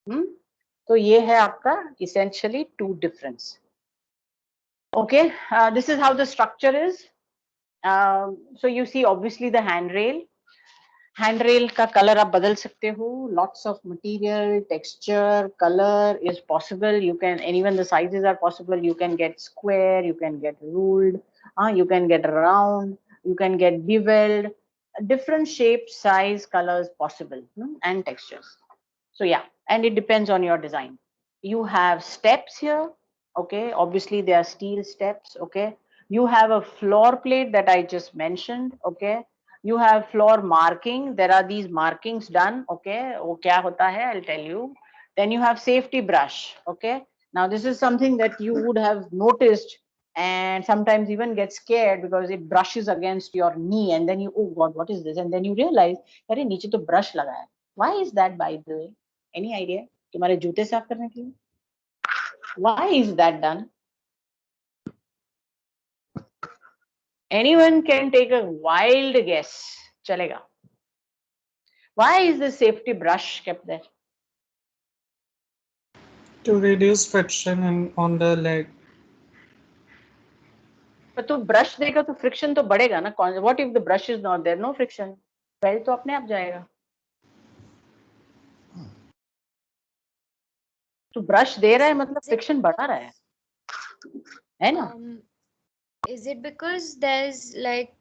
तो ये है आपका essentially two difference. Okay, this is how the structure is. So you see obviously the handrail. Handrail का color आप बदल सकते हो. Lots of material, texture, color is possible. You can, and even the sizes are possible. You can get square, you can get ruled, you can get round, you can get beveled. Different shapes, size, colors possible, and textures. So yeah, and it depends on your design. You have steps here. Okay, obviously they are steel steps. Okay, you have a floor plate that I just mentioned. Okay, you have floor marking. There are these markings done. Okay, wo kya hota hai, I'll tell you. Then you have safety brush. Okay, now this is something that you would have noticed and sometimes even get scared because it brushes against your knee and then you, oh god, what is this, and then you realize अरे नीचे तो brush लगा है. Why is that, by the way? Any idea? तुम्हारे जूते साफ करने के लिए? Why is that done? Anyone can take a wild guess. चलेगा. Why is the safety brush kept there? To reduce friction on the leg. पर तू brush देगा तो फ्रिक्शन तो बढ़ेगा ना. What if the brush is not there? No friction. Well तो अपने आप जाएगा. तो ब्रश दे रहा है मतलब फ्रिक्शन बढ़ा रहा है ना? Is it because there's like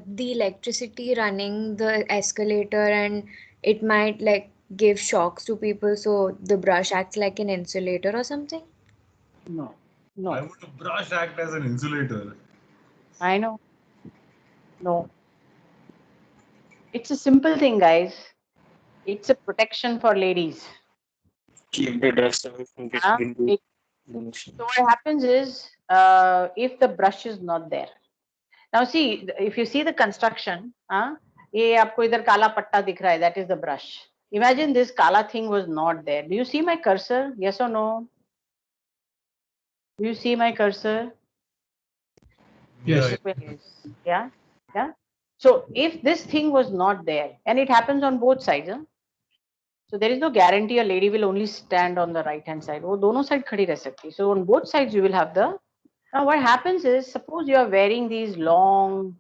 the electricity running the escalator and it might like give shocks to people, so the brush acts like an insulator or something? No. Why would a brush act as an insulator? I know. No. It's a simple thing, guys. It's a protection for ladies. Keep the dust away from getting into the machine. So what happens is, if the brush is not there. Now see, if you see the construction, ये आपको इधर काला पट्टा दिख रहा है, that is the brush. Imagine this kala thing was not there. Do you see my cursor? Yes or no? Do you see my cursor? Yes. Yeah. Yeah. So if this thing was not there, and it happens on both sides, so there is no guarantee a lady will only stand on the right hand side. वो दोनों side खड़ी रह सकती. So on both sides you will have the. Now what happens is, suppose you are wearing these long,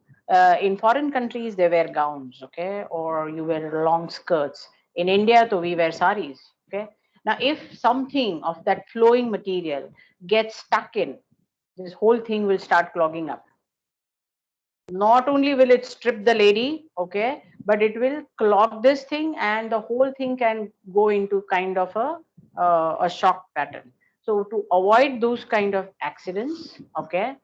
in foreign countries they wear gowns, okay, or you wear long skirts. In India, we wear saris, okay. Now if something of that flowing material gets stuck in, this whole thing will start clogging up. Not only will it strip the lady, okay, but it will clog this thing and the whole thing can go into kind of a shock pattern. So to avoid those kind of accidents, okay,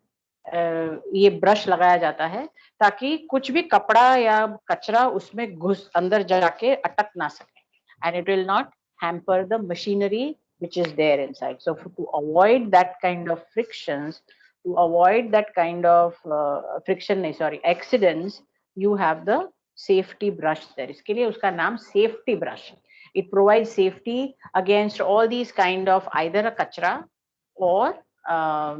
ये brush लगाया जाता है ताकि कुछ भी कपड़ा या कचरा उसमें घुस अंदर जाके अटक ना सके, and it will not hamper the machinery which is there inside. So to avoid that kind of frictions, to avoid that kind of accidents, you have the safety brush there. इसके लिए उसका नाम safety brush. It provides safety against all these kind of either a kachra or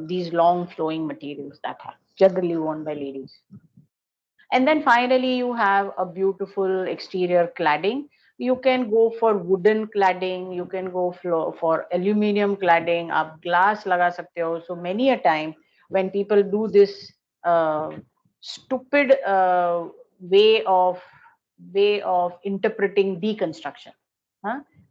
these long flowing materials that are generally worn by ladies. And then finally you have a beautiful exterior cladding. You can go for wooden cladding, you can go for aluminium cladding, आप glass लगा सकते हो. So many a time when people do this stupid way of interpreting deconstruction,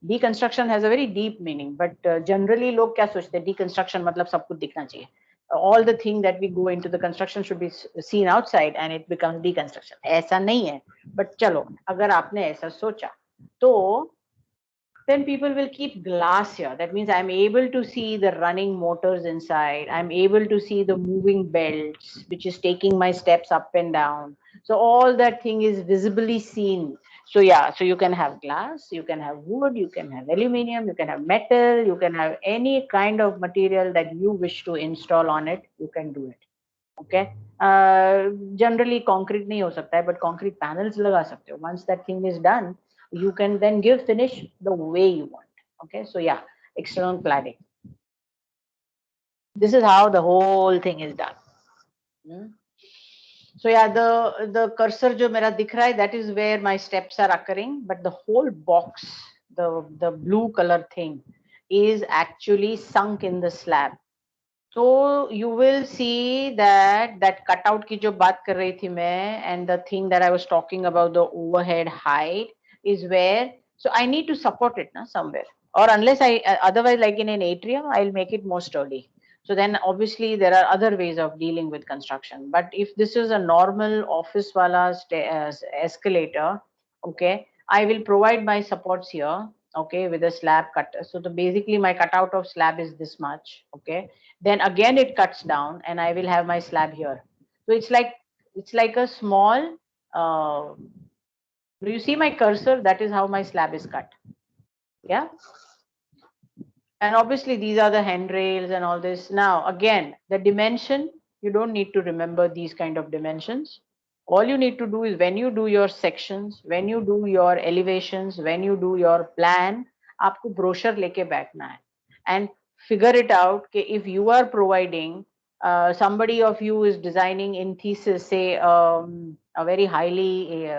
Deconstruction has a very deep meaning, but generally लोग क्या सोचते हैं deconstruction मतलब सब कुछ दिखना चाहिए. All the thing that we go into the construction should be seen outside and it becomes deconstruction. ऐसा नहीं है. But चलो अगर आपने ऐसा सोचा तो then people will keep glass here. That means I'm able to see the running motors inside. I'm able to see the moving belts, which is taking my steps up and down. So all that thing is visibly seen. So yeah, so you can have glass, you can have wood, you can have aluminum, you can have metal, you can have any kind of material that you wish to install on it, you can do it. Okay. Generally concrete नहीं हो सकता है, but concrete panels लगा सकते हो. Once that thing is done, you can then give finish the way you want. Okay, so yeah, external cladding. This is how the whole thing is done. So yeah, the cursor जो मेरा दिख रहा है, that is where my steps are occurring, but the whole box, the blue color thing, is actually sunk in the slab. So you will see that cutout की जो बात कर रही थी मैं, and the thing that I was talking about, the overhead height, is where, so I need to support it somewhere, or unless I otherwise, like in an atrium, I'll make it more sturdy. So then obviously there are other ways of dealing with construction. But if this is a normal office wala escalator, okay, I will provide my supports here, okay, with a slab cut. So basically my cutout of slab is this much, okay. Then again it cuts down and I will have my slab here. So it's like a small, do you see my cursor? That is how my slab is cut. Yeah. And obviously these are the handrails and all this. Now again, the dimension, you don't need to remember these kind of dimensions. All you need to do is when you do your sections, when you do your elevations, when you do your plan, आपको brochure लेके बैठना है and figure it out कि if you are providing, somebody of you is designing in thesis, say a very highly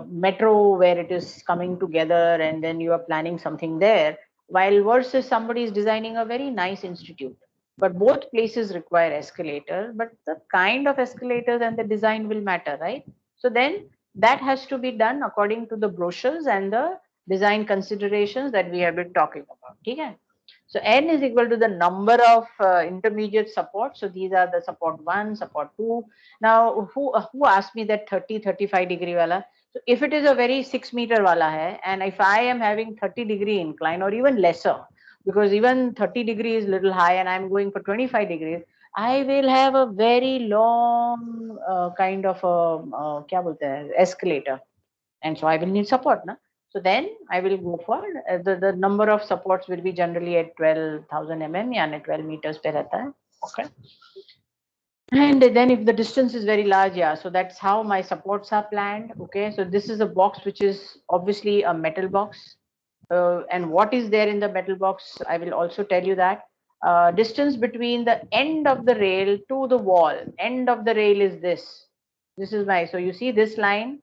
metro where it is coming together and then you are planning something there, while versus somebody is designing a very nice institute. But both places require escalator, but the kind of escalators and the design will matter, right? So then that has to be done according to the brochures and the design considerations that we have been talking about. Okay? So n is equal to the number of intermediate support. So these are the support 1, support 2. Now, who asked me that 30-35 degree wala? So if it is a very 6 meter wala hai, and if I am having 30-degree incline or even lesser, because even 30 degrees is little high and I'm going for 25 degrees, I will have a very long kind of a kya bolte hai, escalator, and so I will need support, na? So then I will go for the number of supports will be generally at 12,000 mm, yani 12 meters per rehta hai. Okay. And then if the distance is very large, yeah, so that's how my supports are planned. Okay, so this is a box which is obviously a metal box. And what is there in the metal box, I will also tell you that. Distance between the end of the rail to the wall, end of the rail is this. This is my, so you see this line,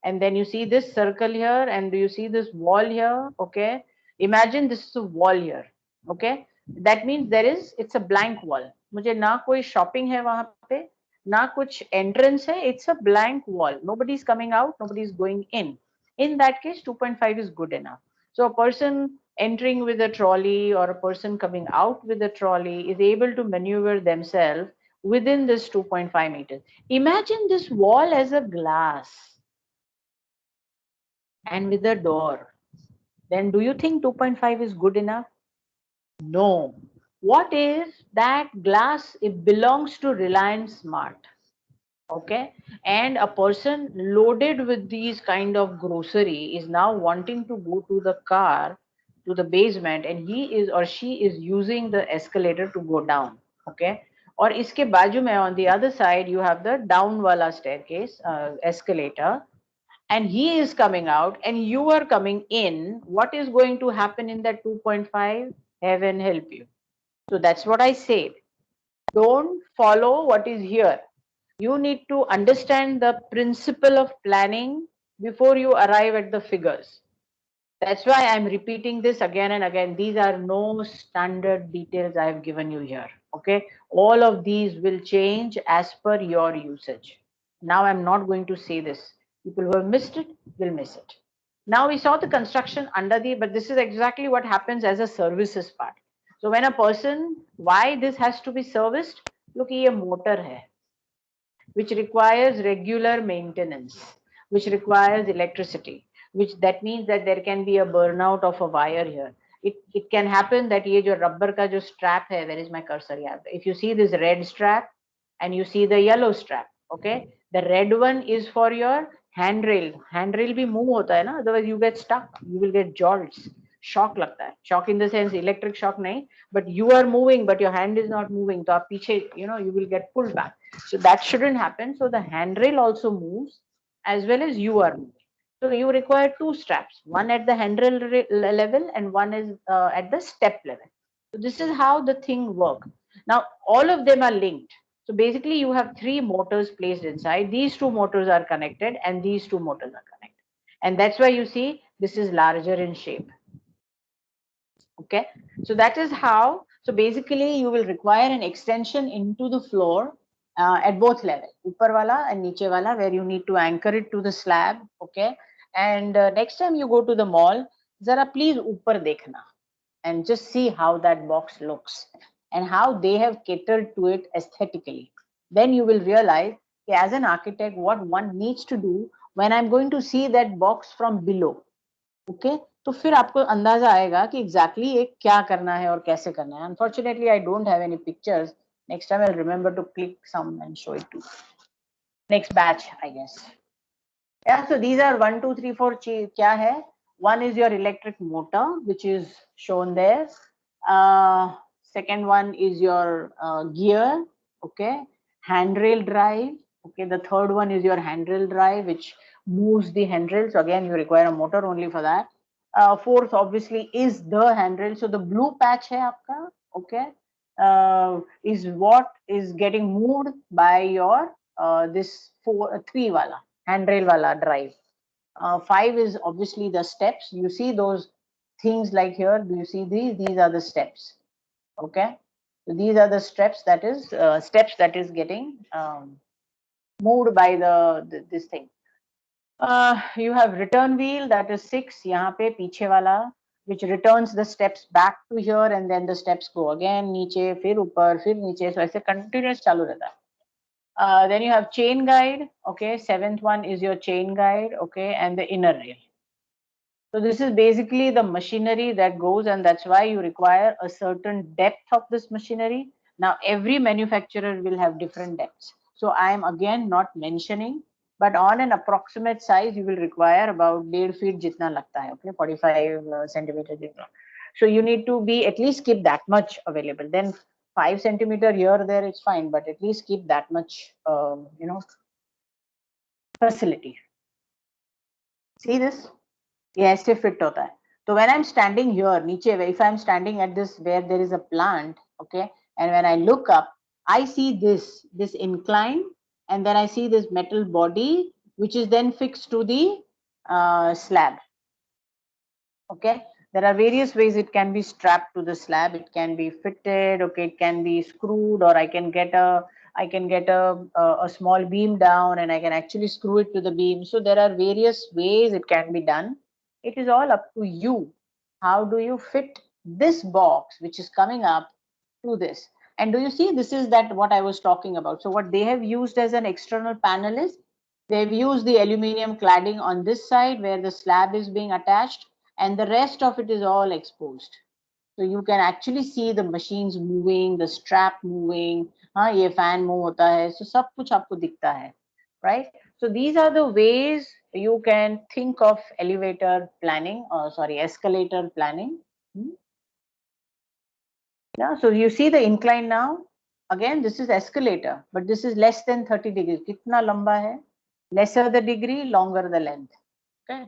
and then you see this circle here, and do you see this wall here? Okay, imagine this is a wall here. Okay, that means it's a blank wall. मुझे ना कोई shopping है वहां पे, ना कुछ entrance है, it's a blank wall. Nobody is coming out, nobody is going in. In that case, 2.5 is good enough. So a person entering with a trolley or a person coming out with a trolley is able to maneuver themselves within this 2.5 meters. Imagine this wall as a glass and with a door. Then do you think 2.5 is good enough? No. What is that glass? It belongs to Reliance Smart. Okay, and a person loaded with these kind of grocery is now wanting to go to the car, to the basement, and he is or she is using the escalator to go down. Okay, और इसके बाजू में on the other side you have the down wala staircase, escalator, and he is coming out and you are coming in. What is going to happen in that 2.5? Heaven help you. So that's what I said. Don't follow what is here. You need to understand the principle of planning before you arrive at the figures. That's why I'm repeating this again and again. These are no standard details I have given you here. Okay, all of these will change as per your usage. Now I'm not going to say this. People who have missed it will miss it. Now we saw the construction under the, but this is exactly what happens as a services part. So when a person, why this has to be serviced? Look, ये motor है, which requires regular maintenance, which requires electricity, which that means that there can be a burnout of a wire here. It can happen that ये जो rubber का जो strap है, where is my cursor? Yeah, if you see this red strap and you see the yellow strap, okay, the red one is for your handrail. Handrail भी move होता है ना, otherwise you get stuck, you will get jolts. Shock लगता है. Shock in the sense electric shock नहीं, but you are moving, but your hand is not moving. तो आप पीछे, you will get pulled back. So that shouldn't happen. So the handrail also moves as well as you are moving. So you require two straps, one at the handrail level and one is at the step level. So this is how the thing works. Now all of them are linked. So basically you have three motors placed inside. These two motors are connected and these two motors are connected. And that's why you see this is larger in shape. Okay, so that is how. So basically you will require an extension into the floor at both levels, upar wala and niche wala, where you need to anchor it to the slab. Okay, and next time you go to the mall, zara please upar dekhna and just see how that box looks and how they have catered to it aesthetically. Then you will realize as an architect what one needs to do when I'm going to see that box from below. Okay, तो फिर आपको अंदाजा आएगा कि exactly एक क्या करना है और कैसे करना है. Unfortunately, I don't have any pictures. Next time I'll remember to click some and show it to next batch, I guess. Yeah, so these are 1, 2, 3, 4 क्या है? One is your electric motor, which is shown there. Second one is your gear, okay, handrail drive. Okay, the third one is your handrail drive, which moves the handrail. So again, you require a motor only for that. Fourth, obviously, is the handrail. So the blue patch hai aapka, okay, is what is getting moved by your this 3 wala handrail wala drive. 5 is obviously the steps. You see those things like here. Do you see these? These are the steps. Okay, so these are the steps that is getting moved by this thing. You have return wheel, that is 6. यहाँ पे पीछे वाला, which returns the steps back to here and then the steps go again नीचे फिर ऊपर फिर नीचे. So ऐसे continuous चालू रहता है. Then you have chain guide. Okay, 7th one is your chain guide. Okay, and the inner rail. So this is basically the machinery that goes, and that's why you require a certain depth of this machinery. Now every manufacturer will have different depths. So I am again not mentioning, but on an approximate size, you will require about 1.5 feet jitna lagta hai, okay, 45 centimeters. So you need to be at least keep that much available. Then 5 centimeter here there it's fine, but at least keep that much facility. See this? Yes, ऐसे fit होता है. So when I'm standing here, नीचे, if I'm standing at this where there is a plant, okay, and when I look up, I see this incline, and then I see this metal body, which is then fixed to the slab. Okay, there are various ways it can be strapped to the slab. It can be fitted. Okay, it can be screwed, or I can get a small beam down, and I can actually screw it to the beam. So there are various ways it can be done. It is all up to you. How do you fit this box, which is coming up, to this? And do you see, this is that what I was talking about. So what they have used as an external panel is, they've used the aluminium cladding on this side where the slab is being attached, and the rest of it is all exposed. So you can actually see the machines moving, the strap moving, ye fan move hota hai, so sab kuch aapko dikhta hai, right? So these are the ways you can think of elevator planning, or escalator planning. Yeah, so you see the incline now. Again, this is escalator, but this is less than 30 degrees. Kitna lamba hai? Lesser the degree, longer the length. Okay.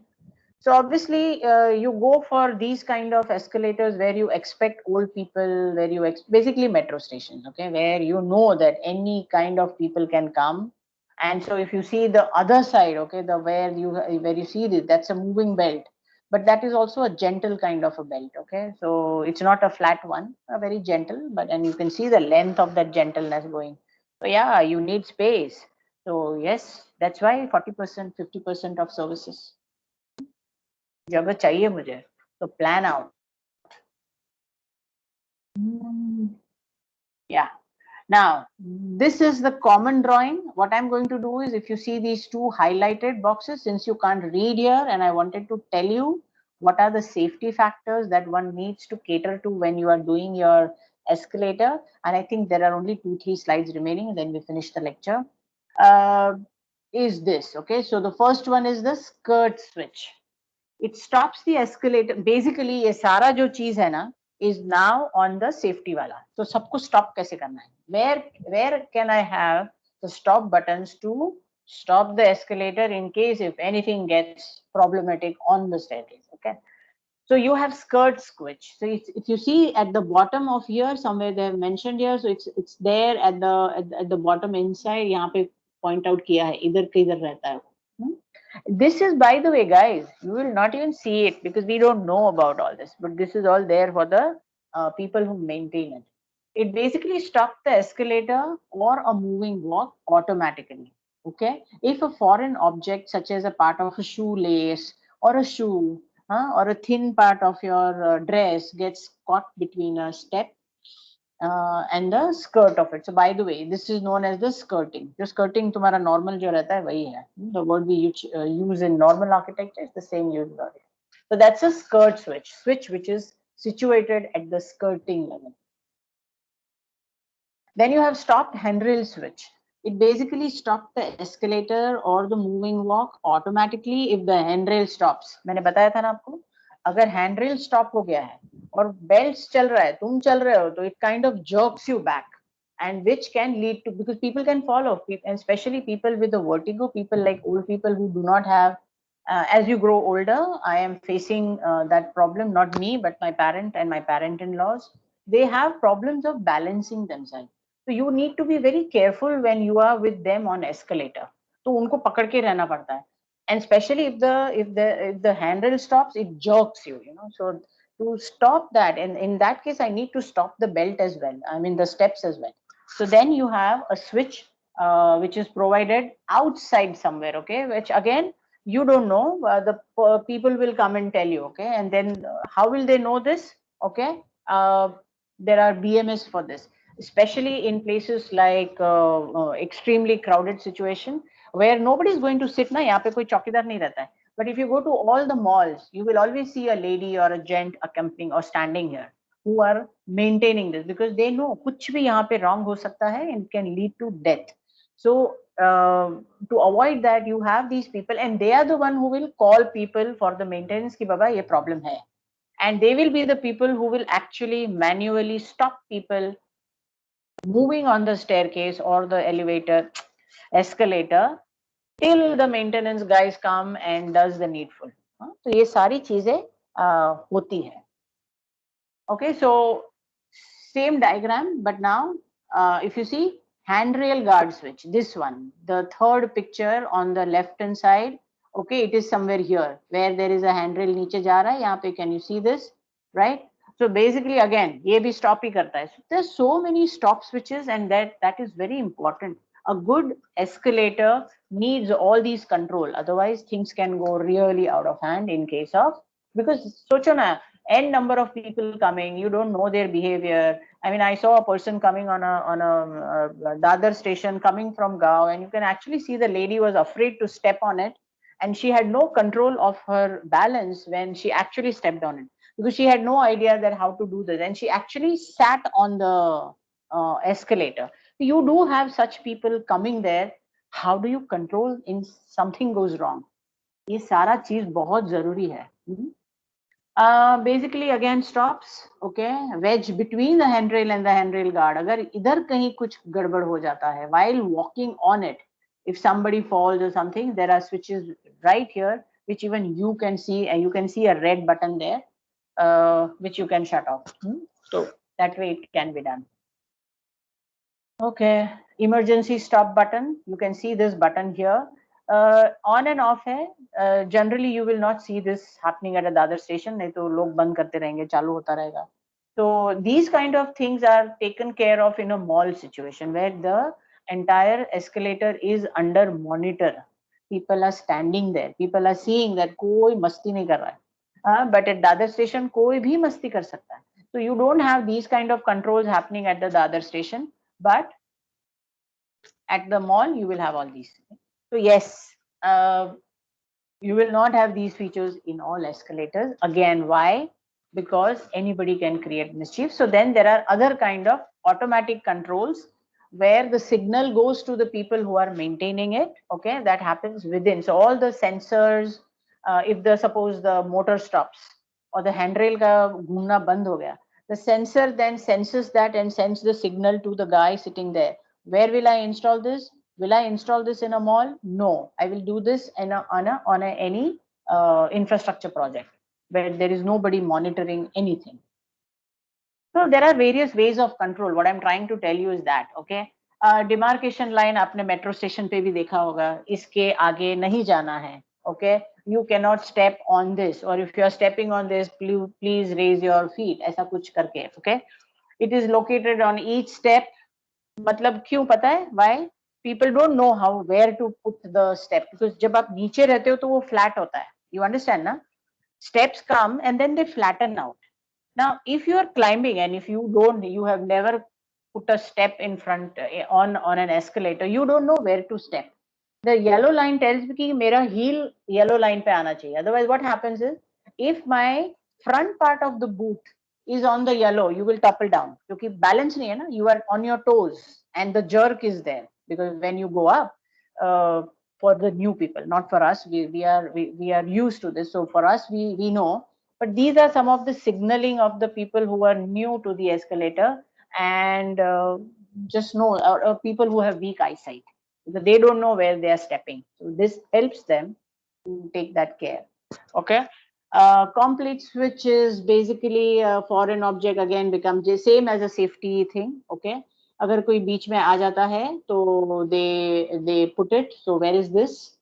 So obviously, you go for these kind of escalators where you expect old people, where you basically metro stations, okay, where you know that any kind of people can come. And so if you see the other side, okay, where you see this, that's a moving belt, but that is also a gentle kind of a belt. Okay, so it's not a flat one, a very gentle, and you can see the length of that gentleness going. So yeah, you need space. So yes, that's why 40%, 50% of services. जगह चाहिए मुझे, तो plan out. Yeah. Now, this is the common drawing. What I'm going to do is, if you see these two highlighted boxes, since you can't read here, and I wanted to tell you what are the safety factors that one needs to cater to when you are doing your escalator. And I think there are only 2-3 slides remaining, and then we finish the lecture. Is this, okay? So the first one is the skirt switch. It stops the escalator. Basically, ये सारा जो चीज है ना, is now on the safety वाला. So सबको stop कैसे करना है? Where can I have the stop buttons to stop the escalator in case if anything gets problematic on the staircase? Okay. So you have skirt switch. So if you see at the bottom of here, somewhere they have mentioned here, so it's there at the bottom inside. यहाँ पे point out किया है, इधर किधर रहता है. This is, by the way, guys, you will not even see it because we don't know about all this, but this is all there for the people who maintain it. It basically stops the escalator or a moving walk automatically. Okay, if a foreign object such as a part of a shoelace or a shoe or a thin part of your dress gets caught between a step and the skirt of it. So by the way, this is known as the skirting. जो skirting तुम्हारा normal जो रहता है वही है. The word we use in normal architecture is the same used over here. So that's a skirt switch which is situated at the skirting level. Then you have stopped handrail switch. It basically stops the escalator or the moving walk automatically if the handrail stops. मैंने बताया था ना आपको, अगर handrail stop हो गया है और belts चल रहा है, तुम चल रहे हो, तो it kind of jerks you back, and which can lead to, because people can fall off, and especially people with the vertigo, people like old people who do not have. As you grow older, I am facing that problem. Not me, but my parent and my parent-in-laws. They have problems of balancing themselves. So you need to be very careful when you are with them on escalator. तो उनको पकड़ के रहना पड़ता है. And especially if the handrail stops, it jerks you. So to stop that, and in that case, I need to stop the belt as well. I mean the steps as well. So then you have a switch which is provided outside somewhere. Okay, which again you don't know. The people will come and tell you. Okay, and then how will they know this? Okay, there are BMS for this, especially in places like extremely crowded situation where nobody is going to sit. Na, यहाँ पे कोई चौकीदार नहीं रहता है. But if you go to all the malls, you will always see a lady or a gent accompanying or standing here who are maintaining this, because they know कुछ भी यहाँ पे wrong हो सकता है and can lead to death. So to avoid that, you have these people, and they are the one who will call people for the maintenance कि बाबा ये problem है. And they will be the people who will actually manually stop people moving on the staircase or the elevator, escalator, till the maintenance guys come and does the needful. So ये सारी चीजें होती है. Okay, so same diagram, but now if you see handrail guard switch, this one, the third picture on the left hand side. Okay, it is somewhere here where there is a handrail नीचे जा रहा है. यहाँ पे can you see this, right? So basically again ये भी stop ही करता है. So there's so many stop switches, and that is very important. A good escalator needs all these control, otherwise things can go really out of hand in case of, because सोचो ना, n number of people coming, you don't know their behavior. I mean, I saw a person coming on a Dadar station coming from Gao, and you can actually see the lady was afraid to step on it, and she had no control of her balance when she actually stepped on it, because she had no idea that how to do this, and she actually sat on the escalator. You do have such people coming there. How do you control in something goes wrong? ये सारा चीज बहुत जरूरी है. Basically again stops. Okay, wedge between the handrail and the handrail guard. अगर इधर कहीं कुछ गड़बड़ हो जाता है while walking on it, if somebody falls or something, there are switches right here which even you can see, and you can see a red button there which you can shut off. So that way it can be done. Okay, emergency stop button. You can see this button here. On and off है. Generally you will not see this happening at a Dadar station. नहीं तो लोग बंद करते रहेंगे, चालू होता रहेगा. So these kind of things are taken care of in a mall situation where the entire escalator is under monitor. People are standing there. People are seeing that कोई मस्ती नहीं कर रहा है. but at Dadar station कोई भी मस्ती कर सकता है. So you don't have these kind of controls happening at the Dadar station, but at the mall you will have all these. So yes, you will not have these features in all escalators. Again, why? Because anybody can create mischief. So then there are other kind of automatic controls where the signal goes to the people who are maintaining it. Okay, that happens within. So all the sensors, if the suppose the motor stops or the handrail ka ghumna band ho gaya, the sensor then senses that and sends the signal to the guy sitting there. Where will I install this? Will I install this in a mall? No, I will do this on any infrastructure project where there is nobody monitoring anything. So there are various ways of control. What I'm trying to tell you is that, okay, demarcation line आपने metro station पे भी देखा होगा, इसके आगे नहीं जाना है, okay, you cannot step on this, or if you are stepping on this, please raise your feet, ऐसा कुछ करके, okay, it is located on each step. मतलब क्यों पता है? Why? People don't know how where to put the step, because जब आप नीचे रहते हो तो वो flat होता है. You understand ना? Steps come and then they flatten out. Now, if you are climbing and if you have never put a step in front on an escalator, you don't know where to step. The yellow line tells me कि मेरा heel yellow line पे आना चाहिए. Otherwise, what happens is, if my front part of the boot is on the yellow, you will topple down. क्योंकि balance नहीं है ना, you are on your toes and the jerk is there, because when you go up, for the new people, not for us, we are used to this. So for us, we know. But these are some of the signaling of the people who are new to the escalator and just know, or people who have weak eyesight, because they don't know where they are stepping. So this helps them to take that care. Okay. Complete switch is basically a foreign object again becomes the same as a safety thing. Okay. अगर कोई बीच में आ जाता है तो they put it. So where is this?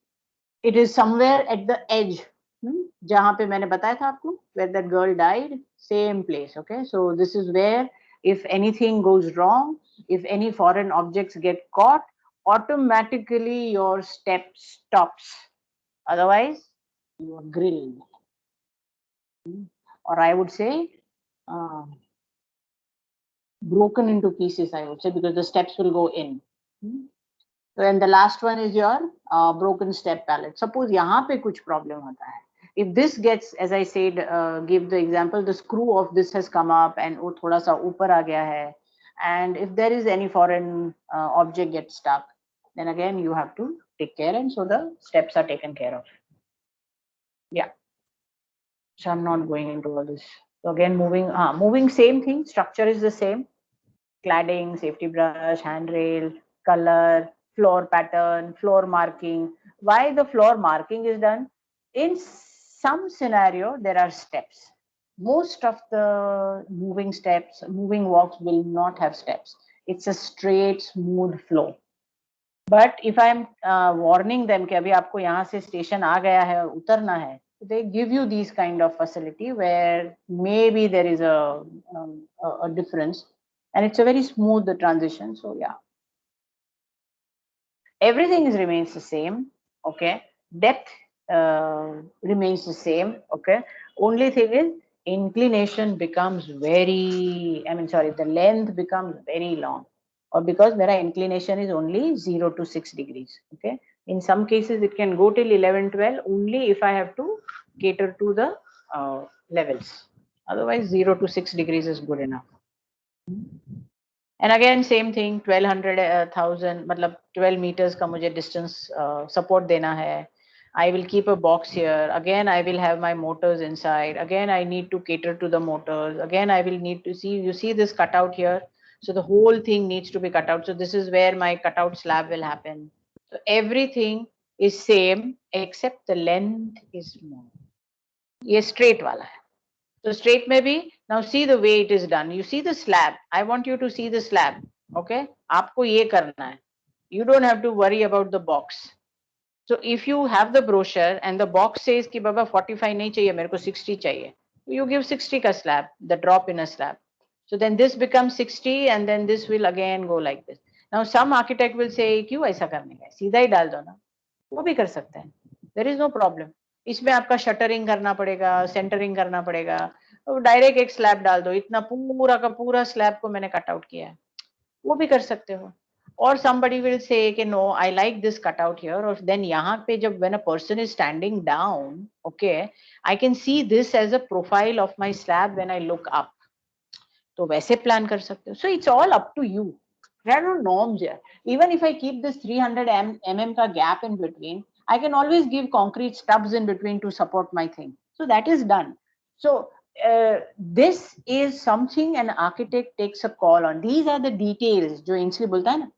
It is somewhere at the edge. जहाँ पे मैंने बताया था आपको, where that girl died, same place. Okay, so this is where if anything goes wrong, if any foreign objects get caught, automatically your step stops. Otherwise, you are grilled. Or I would say broken into pieces, I would say, because the steps will go in. So, and the last one is your broken step pallet. Suppose यहाँ पे कुछ problem होता है. If this gets, as I said, give the example, the screw of this has come up and वो थोड़ा सा ऊपर आ गया है, and if there is any foreign object gets stuck, then again you have to take care, and so the steps are taken care of. Yeah. So I'm not going into all this. So again, moving same thing. Structure is the same. Cladding, safety brush, handrail, color, floor pattern, floor marking. Why the floor marking is done? In some scenario, there are steps. Most of the moving walks will not have steps. It's a straight, smooth flow. But if I'm warning them कि अभी आपको यहाँ से station आ गया है, उतरना है, they give you these kind of facility where maybe there is a difference. And it's a very smooth transition. So yeah, everything remains the same. Okay, depth remains the same. Okay, only thing is inclination becomes very. The length becomes very long, or because their inclination is only 0 to 6 degrees. Okay, in some cases it can go till 11, 12 only if I have to cater to the levels. Otherwise, 0 to 6 degrees is good enough. And again same thing, 1200 1000 मतलब 12 meters का मुझे distance support देना है. I will keep a box here. Again I will have my motors inside. Again I need to cater to the motors. Again I will need to see, you see this cutout here, so the whole thing needs to be cut out. So this is where my cutout slab will happen. So everything is same except the length is more. ये straight वाला है. So straight maybe, now see the way it is done. You see the slab. I want you to see the slab. Okay? आपको ये करना है. You don't have to worry about the box. So if you have the brochure and the box says कि बाबा 45 नहीं चाहिए, मेरे को 60 चाहिए, you give 60 का slab, the drop in a slab. So then this becomes 60 and then this will again go like this. Now some architect will say क्यों ऐसा करने का, सीधा ही डाल दो ना. वो भी कर सकते हैं. There is no problem. इसमें आपका शटरिंग करना पड़ेगा, सेंटरिंग करना पड़ेगा, तो डायरेक्ट एक स्लैब डाल दो, इतना पूरा का पूरा स्लैब को मैंने कट आउट किया है, वो भी कर सकते हो. और somebody will say कि no, I like this cutout here, और then यहाँ पे जब when a person is standing down, okay, I can see this as a profile of my slab when I look up. तो वैसे plan कर सकते हो. So it's all up to you. There are no norms here. Even if I keep this 300 mm का gap in between, I can always give concrete stubs in between to support my thing. So that is done. So this is something an architect takes a call on. These are the details जो इनसे बोलता है ना.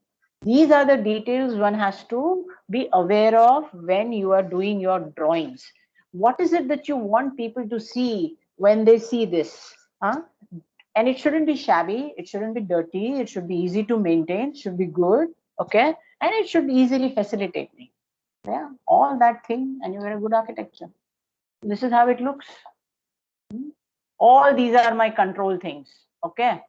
These are the details one has to be aware of when you are doing your drawings. What is it that you want people to see when they see this? Huh? And it shouldn't be shabby, it shouldn't be dirty, it should be easy to maintain, it should be good, okay, and it should easily facilitate me. Yeah, all that thing, and you have a good architecture. This is how it looks. All these are my control things, okay.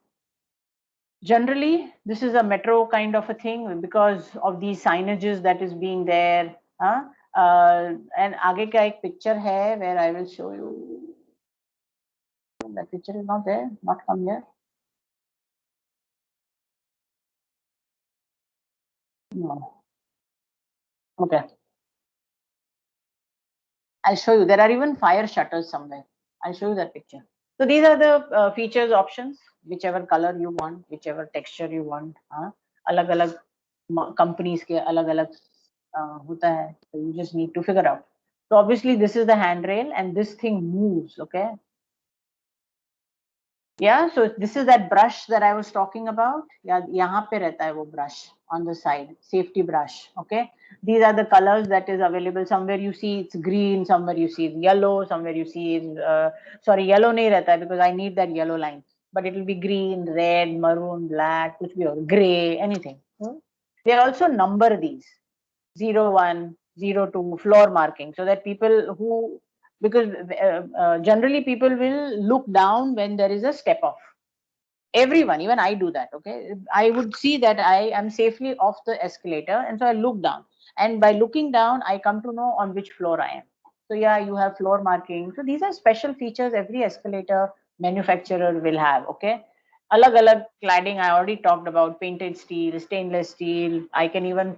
Generally, this is a metro kind of a thing because of these signages that is being there. And आगे का एक picture है where I will show you. That picture is not there, not come here. No. Okay. I'll show you. There are even fire shutters somewhere. I'll show you that picture. So these are the features options, whichever color you want, whichever texture you want. अलग-अलग companies के अलग-अलग होता है. So you just need to figure out. So obviously this is the handrail and this thing moves, okay? Yeah, so this is that brush that I was talking about. Yeah, यहाँ पे रहता है वो brush on the side, safety brush. Okay, these are the colors that is available. Somewhere you see it's green, somewhere you see it's yellow, somewhere you see it's sorry, yellow नहीं रहता है because I need that yellow line. But it will be green, red, maroon, black, कुछ भी हो, gray, anything. They also number these 01, 02 floor marking so that people who because generally people will look down when there is a step off. Everyone, even I do that. Okay, I would see that I am safely off the escalator, and so I look down. And by looking down, I come to know on which floor I am. So yeah, you have floor marking. So these are special features every escalator manufacturer will have. Okay, alag cladding. I already talked about painted steel, stainless steel. I can even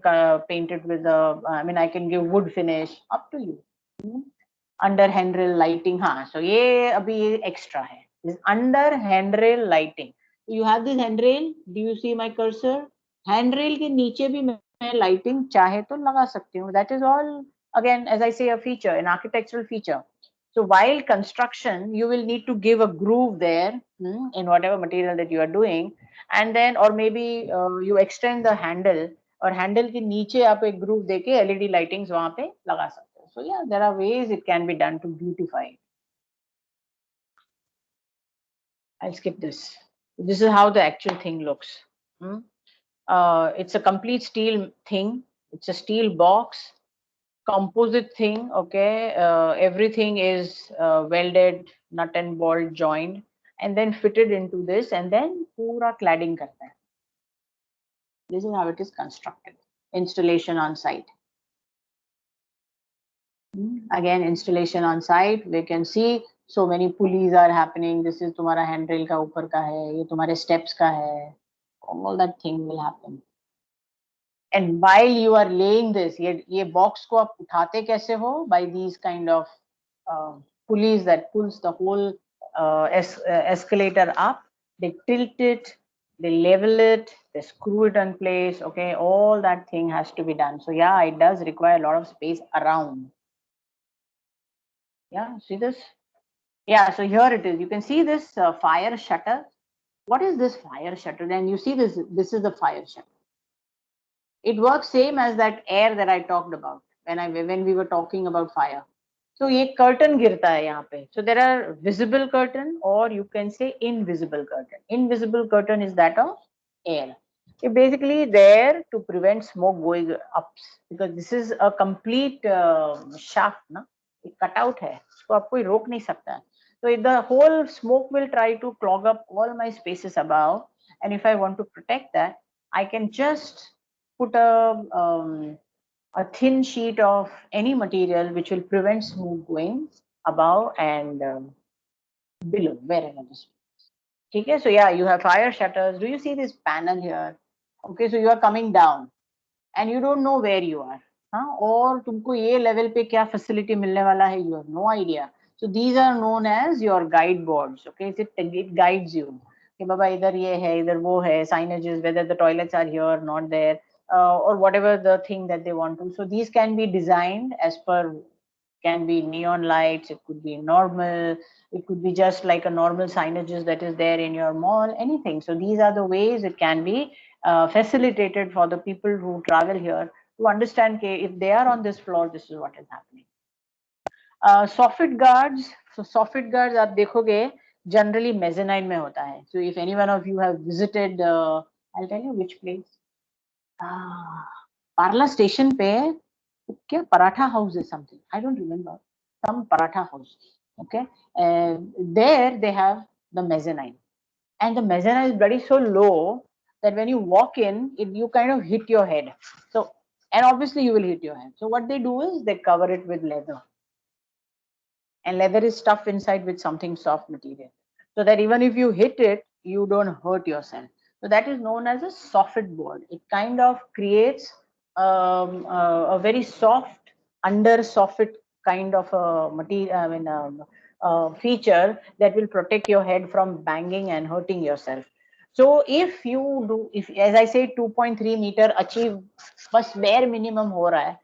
paint it with a. I mean, I can give wood finish. Up to you. Under handrail lighting, हाँ. So ये अभी extra है. This under handrail lighting. You have this handrail. Do you see my cursor? Handrail के नीचे भी मैं lighting चाहे तो लगा सकती हूँ. That is all again, as I say, a feature, an architectural feature. So while construction, you will need to give a groove there in whatever material that you are doing, and then or maybe you extend the handle और handle के नीचे आप एक groove देके LED lightings वहाँ पे लगा सकते हो. So yeah, there are ways it can be done to beautify it. I'll skip this. This is how the actual thing looks. It's a complete steel thing. It's a steel box, composite thing. Okay, everything is welded, nut and bolt joined, and then fitted into this, and then पूरा cladding करता है. This is how it is constructed. Installation on site. Again, installation on site. We can see so many pulleys are happening. This is तुम्हारा handrail का ऊपर का है, ये तुम्हारे steps का है. All that thing will happen. And while you are laying this, ये box को आप उठाते कैसे हो? By these kind of pulleys that pulls the whole escalator up. They tilt it, they level it, they screw it in place. Okay, all that thing has to be done. So yeah, it does require a lot of space around. Yeah, see this? Yeah, so here it is. You can see this fire shutter. What is this fire shutter? Then you see this. This is the fire shutter. It works same as that air that I talked about when we were talking about fire. So ये curtain गिरता है यहाँ पे. So there are visible curtain or you can say invisible curtain. Invisible curtain is that of air. It's basically there to prevent smoke going up because this is a complete shaft ना. एक cutout है. इसको आप कोई रोक नहीं सकता है. So if the whole smoke will try to clog up all my spaces above, and if I want to protect that, I can just put a a thin sheet of any material which will prevent smoke going above and below, wherever this. Okay, so yeah, you have fire shutters. Do you see this panel here? Okay, so you are coming down and you don't know where you are. और तुमको ये level पे क्या facility मिलने वाला है, you have no idea. So these are known as your guide boards. Okay, it guides you. कि बाबा इधर ये है, इधर वो है, signages, whether the toilets are here, not there, or whatever the thing that they want to. So these can be designed as per, can be neon lights, it could be normal, it could be just like a normal signages that is there in your mall, anything. So these are the ways it can be facilitated for the people who travel here to understand that if they are on this floor, this is what is happening. Soffit guards, so soffit guards आप देखोगे generally mezzanine में होता है. So if any one of you have visited, I'll tell you which place. Parla station पे क्या Paratha house is something, I don't remember, some Paratha house. Okay, there they have the mezzanine, and the mezzanine is very so low that when you walk in, you kind of hit your head. So, and obviously you will hit your head. So what they do is they cover it with leather, and leather is stuffed inside with something soft material, so that even if you hit it, you don't hurt yourself. So that is known as a soffit board. It kind of creates a very soft under soffit kind of a material, I mean, feature that will protect your head from banging and hurting yourself. So if you do, if as I say 2.3 meter achieve bas bare minimum ho raha hai,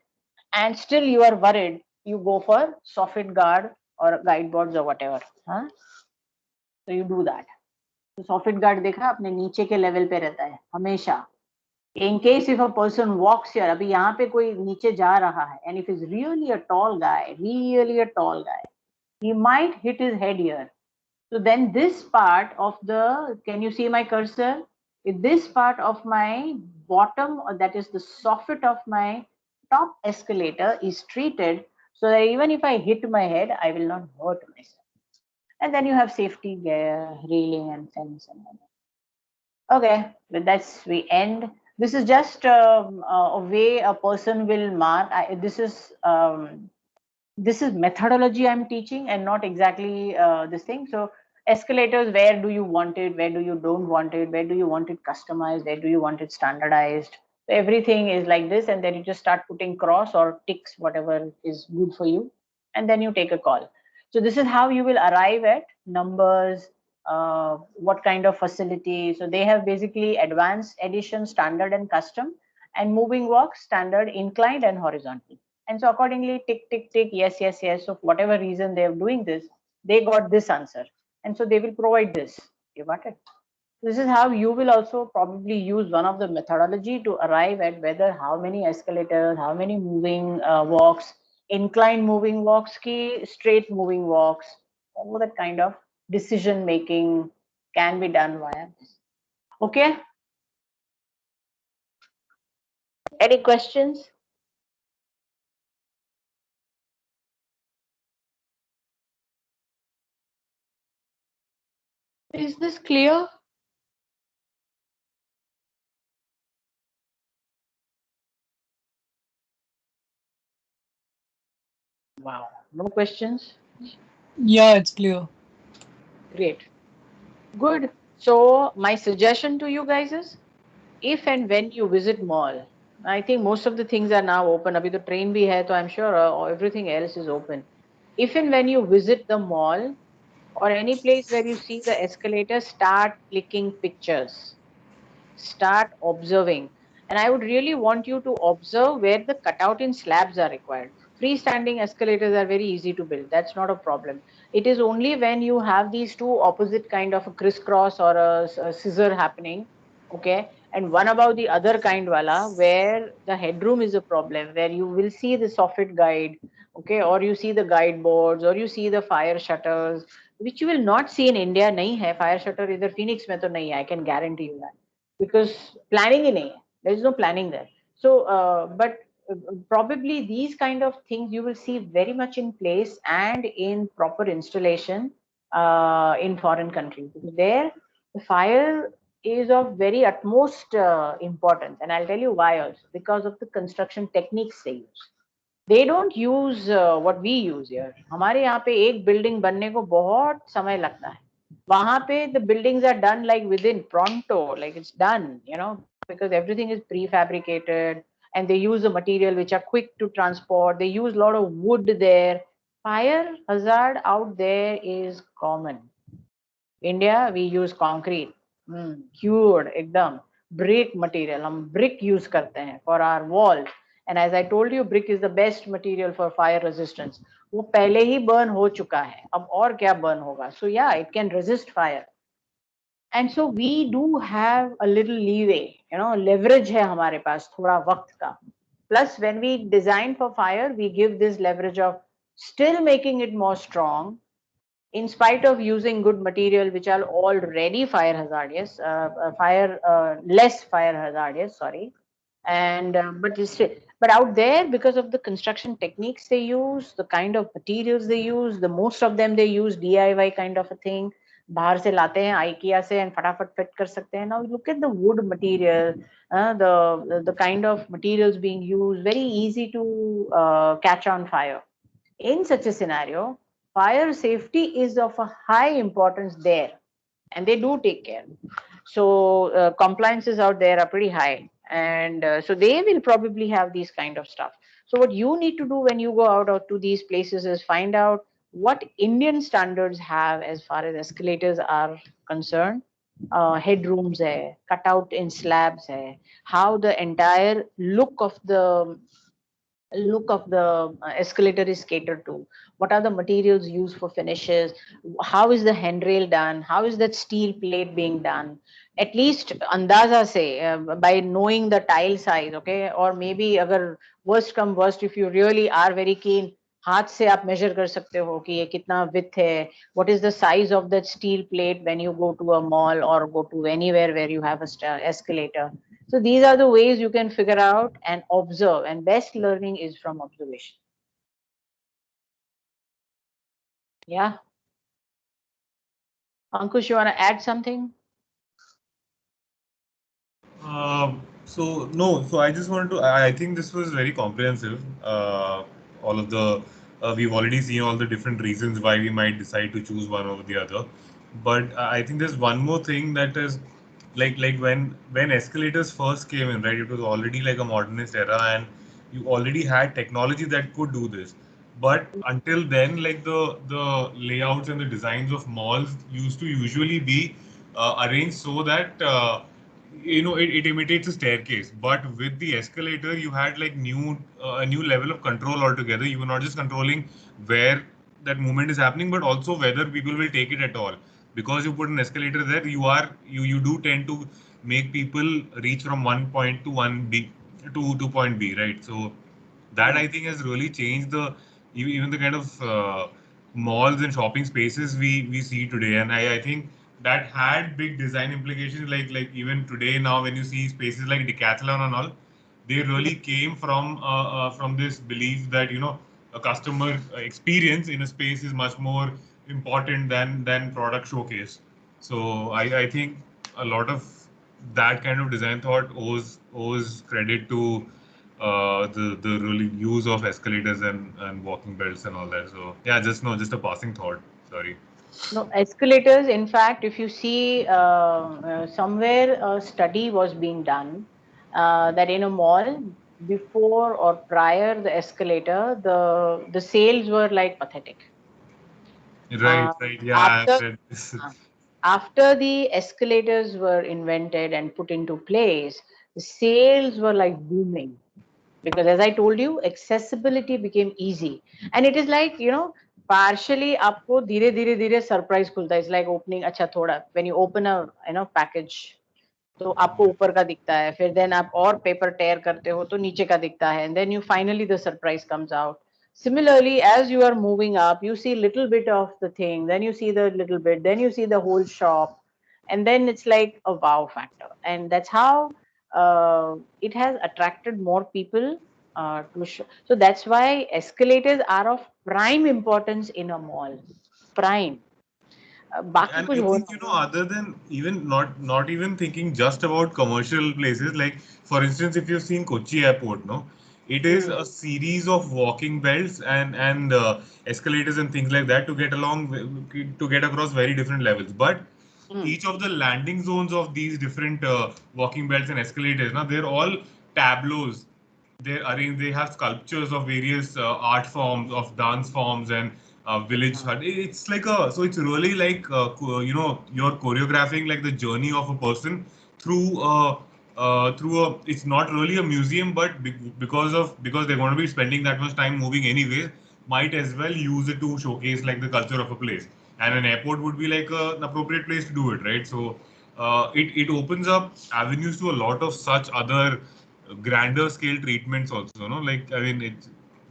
and still you are worried, you go for soffit guard or guide boards or whatever. So you do that. So soffit guard देखा अपने नीचे के level पे रहता है हमेशा. In case if a person walks here, अभी यहाँ पे कोई नीचे जा रहा है, and if he's really a tall guy, he might hit his head here. So then this part of the, can you see my cursor? If this part of my bottom, or that is the soffit of my top escalator is treated, so that even if I hit my head, I will not hurt myself. And then you have safety gear, railing and fence and all. Okay, with that we end. This is just a way a person will mark. This is methodology I'm teaching and not exactly this thing. So escalators, where do you want it, where do you don't want it, where do you want it customized, where do you want it standardized. So everything is like this, and then you just start putting cross or ticks, whatever is good for you, and then you take a call. So this is how you will arrive at numbers, what kind of facility. So they have basically advanced, edition, standard and custom, and moving walks, standard, inclined and horizontal. And so accordingly, tick, tick, tick, yes, yes, yes. So for whatever reason they are doing this, they got this answer. And so they will provide this. You got it? This is how you will also probably use one of the methodology to arrive at whether how many escalators, how many moving walks, inclined moving walks, key straight moving walks, all that kind of decision making can be done via this. Okay. Any questions? Is this clear? Wow, no questions? Yeah, it's clear. Great. Good. So my suggestion to you guys is, if and when you visit mall, I think most of the things are now open. Abhi to train bhi hai, so I'm sure everything else is open. If and when you visit the mall or any place where you see the escalator, start clicking pictures. Start observing. And I would really want you to observe where the cutout in slabs are required. Freestanding escalators are very easy to build. That's not a problem. It is only when you have these two opposite kind of a crisscross or a scissor happening, okay, and one above the other kind wala, where the headroom is a problem, where you will see the soffit guide, okay, or you see the guide boards, or you see the fire shutters, which you will not see in India. Nahi hai fire shutter either Phoenix mein to nahi hai, I can guarantee you that, because planning in hai. There is no planning there. So, but probably these kind of things you will see very much in place and in proper installation in foreign countries. There, the fire is of very utmost importance, and I'll tell you why also. Because of the construction techniques they use. They don't use what we use here. हमारे यहाँ पे एक building बनने को बहुत समय लगता है. वहाँ पे the buildings are done like within pronto, like it's done, you know, because everything is prefabricated and they use the material which are quick to transport. They use a lot of wood there. Fire hazard out there is common. India, we use concrete, cured, एकदम brick material. हम brick use करते हैं for our walls. And as I told you, brick is the best material for fire resistance. वो पहले ही burn हो चुका है. अब और क्या burn होगा? So yeah, it can resist fire. And so we do have a little leeway, you know, leverage है हमारे पास थोड़ा वक्त का. Plus, when we design for fire, we give this leverage of still making it more strong, in spite of using good material which are already fire hazardous, less fire hazardous, sorry. And but out there, because of the construction techniques they use, the kind of materials they use, the most of them they use DIY kind of a thing. बाहर से लाते हैं IKEA से and फटाफट fit कर सकते हैं. Now look at the wood material, the kind of materials being used, very easy to catch on fire. In such a scenario, fire safety is of a high importance there, and they do take care. So compliances out there are pretty high, and so they will probably have these kind of stuff. So what you need to do when you go out to these places is find out what Indian standards have as far as escalators are concerned. Headrooms hai, cut out in slabs hai, how the entire look of the escalator is catered to, what are the materials used for finishes, how is the handrail done, how is that steel plate being done, at least andaza say, by knowing the tile size, okay, or maybe agar worst come worst, if you really are very keen, हाथ से आप measure कर सकते हो कि ये कितना width है, what is the size of that steel plate when you go to a mall or go to anywhere where you have a escalator. So these are the ways you can figure out and observe, and best learning is from observation. Yeah. Ankush, you want to add something? So I just wanted to. I think this was very comprehensive. All of the we've already seen all the different reasons why we might decide to choose one over the other. But I think there's one more thing that is like when escalators first came in, right? It was already like a modernist era, and you already had technology that could do this. But until then, like the layouts and the designs of malls used to usually be arranged so that it imitates a staircase, but with the escalator you had like a new level of control altogether. You were not just controlling where that movement is happening, but also whether people will take it at all. Because you put an escalator there, you do tend to make people reach from one point to one B to point B, right? So that I think has really changed even the kind of malls and shopping spaces we see today. And I think that had big design implications. Like even today now, when you see spaces like Decathlon and all, they really came from this belief that a customer experience in a space is much more important than product showcase. So I think a lot of that kind of design thought owes credit to the really use of escalators and walking belts and all that. So yeah, just a passing thought. Sorry. No, escalators, in fact, if you see somewhere a study was being done that in a mall, before or prior the escalator, the sales were like pathetic. Right. Yeah, After, I've read this. after the escalators were invented and put into place, the sales were like booming. Because as I told you, accessibility became easy. And it is like, partially आपको धीरे धीरे धीरे surprise खुलता है. It's like opening, अच्छा थोड़ा, when you open a package, तो आपको ऊपर का दिखता है, फिर then आप और paper tear करते हो तो नीचे का दिखता है, and then you finally the surprise comes out. Similarly, as you are moving up, you see little bit of the thing, then you see the little bit, then you see the whole shop, and then it's like a wow factor. And that's how it has attracted more people so that's why escalators are of prime importance in a mall. Prime. बाकी And कुछ I हो think, other than even not even thinking just about commercial places, like for instance, if you've seen Kochi Airport, no, it is a series of walking belts and escalators and things like that to get to get across very different levels. But each of the landing zones of these different walking belts and escalators, now they're all tableaus. They're arranged. They have sculptures of various art forms, of dance forms, and village hut. It's like so it's really like you're choreographing like the journey of a person through it's not really a museum, but because they're going to be spending that much time moving anyway, might as well use it to showcase like the culture of a place. And an airport would be like an appropriate place to do it, right? So it opens up avenues to a lot of such other grander scale treatments also, no? Like, I mean, it's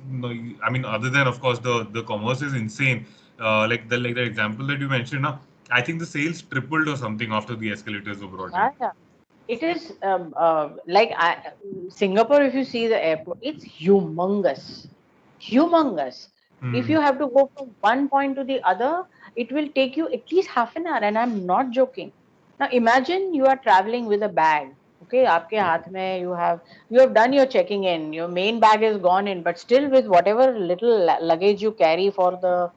no, I mean, other than of course the commerce is insane. Like the example that you mentioned, now I think the sales tripled or something after the escalators were brought in. Yeah. It is Singapore. If you see the airport, it's humongous, humongous. If Hmm. you have to go from one point to the other, it will take you at least half an hour, and I'm not joking. Now imagine you are traveling with a bag. Okay, आपके हाथ में you have done your checking in. Your main bag is gone in, but still with whatever little luggage you carry for the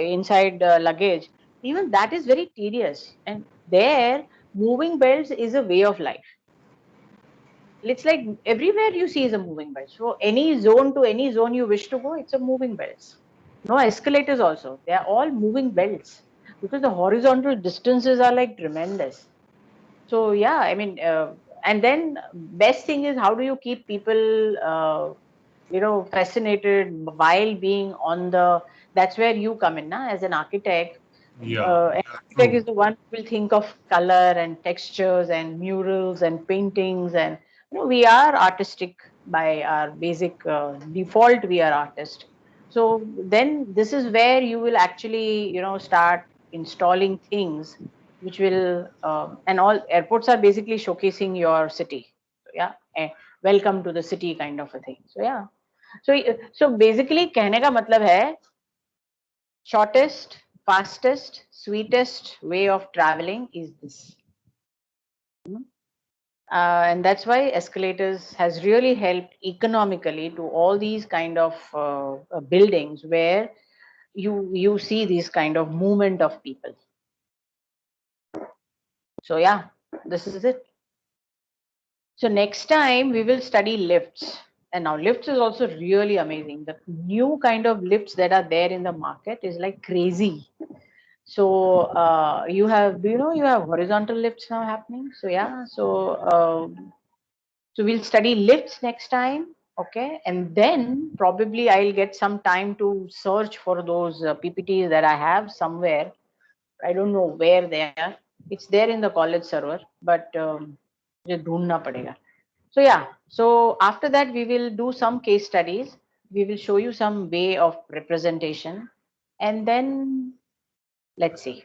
inside luggage, even that is very tedious. And there, moving belts is a way of life. It's like everywhere you see is a moving belt. So any zone to any zone you wish to go, it's a moving belts. No escalators also. They are all moving belts because the horizontal distances are like tremendous. So yeah, I mean, and then best thing is how do you keep people, fascinated while being on the. That's where you come in, na, as an architect. Yeah, An architect true. is the one who will think of color and textures and murals and paintings, and we are artistic by our basic default. We are artists. So then this is where you will actually start installing things which will and all airports are basically showcasing your city. So yeah, welcome to the city kind of a thing. So yeah, so basically कहने का मतलब है shortest, fastest, sweetest way of traveling is this. And that's why escalators has really helped economically to all these kind of buildings where you see this kind of movement of people. So yeah, this is it. So next time we will study lifts. And now lifts is also really amazing. The new kind of lifts that are there in the market is like crazy. So you have horizontal lifts now happening. So yeah, so we'll study lifts next time. Okay, and then probably I'll get some time to search for those PPTs that I have somewhere. I don't know where they are. It's there in the college server, but मुझे ढूंढना पड़ेगा. So yeah, so after that we will do some case studies. We will show you some way of representation, and then let's see.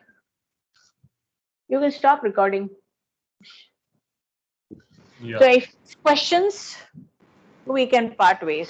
You can stop recording. So Yeah. if questions, we can part ways.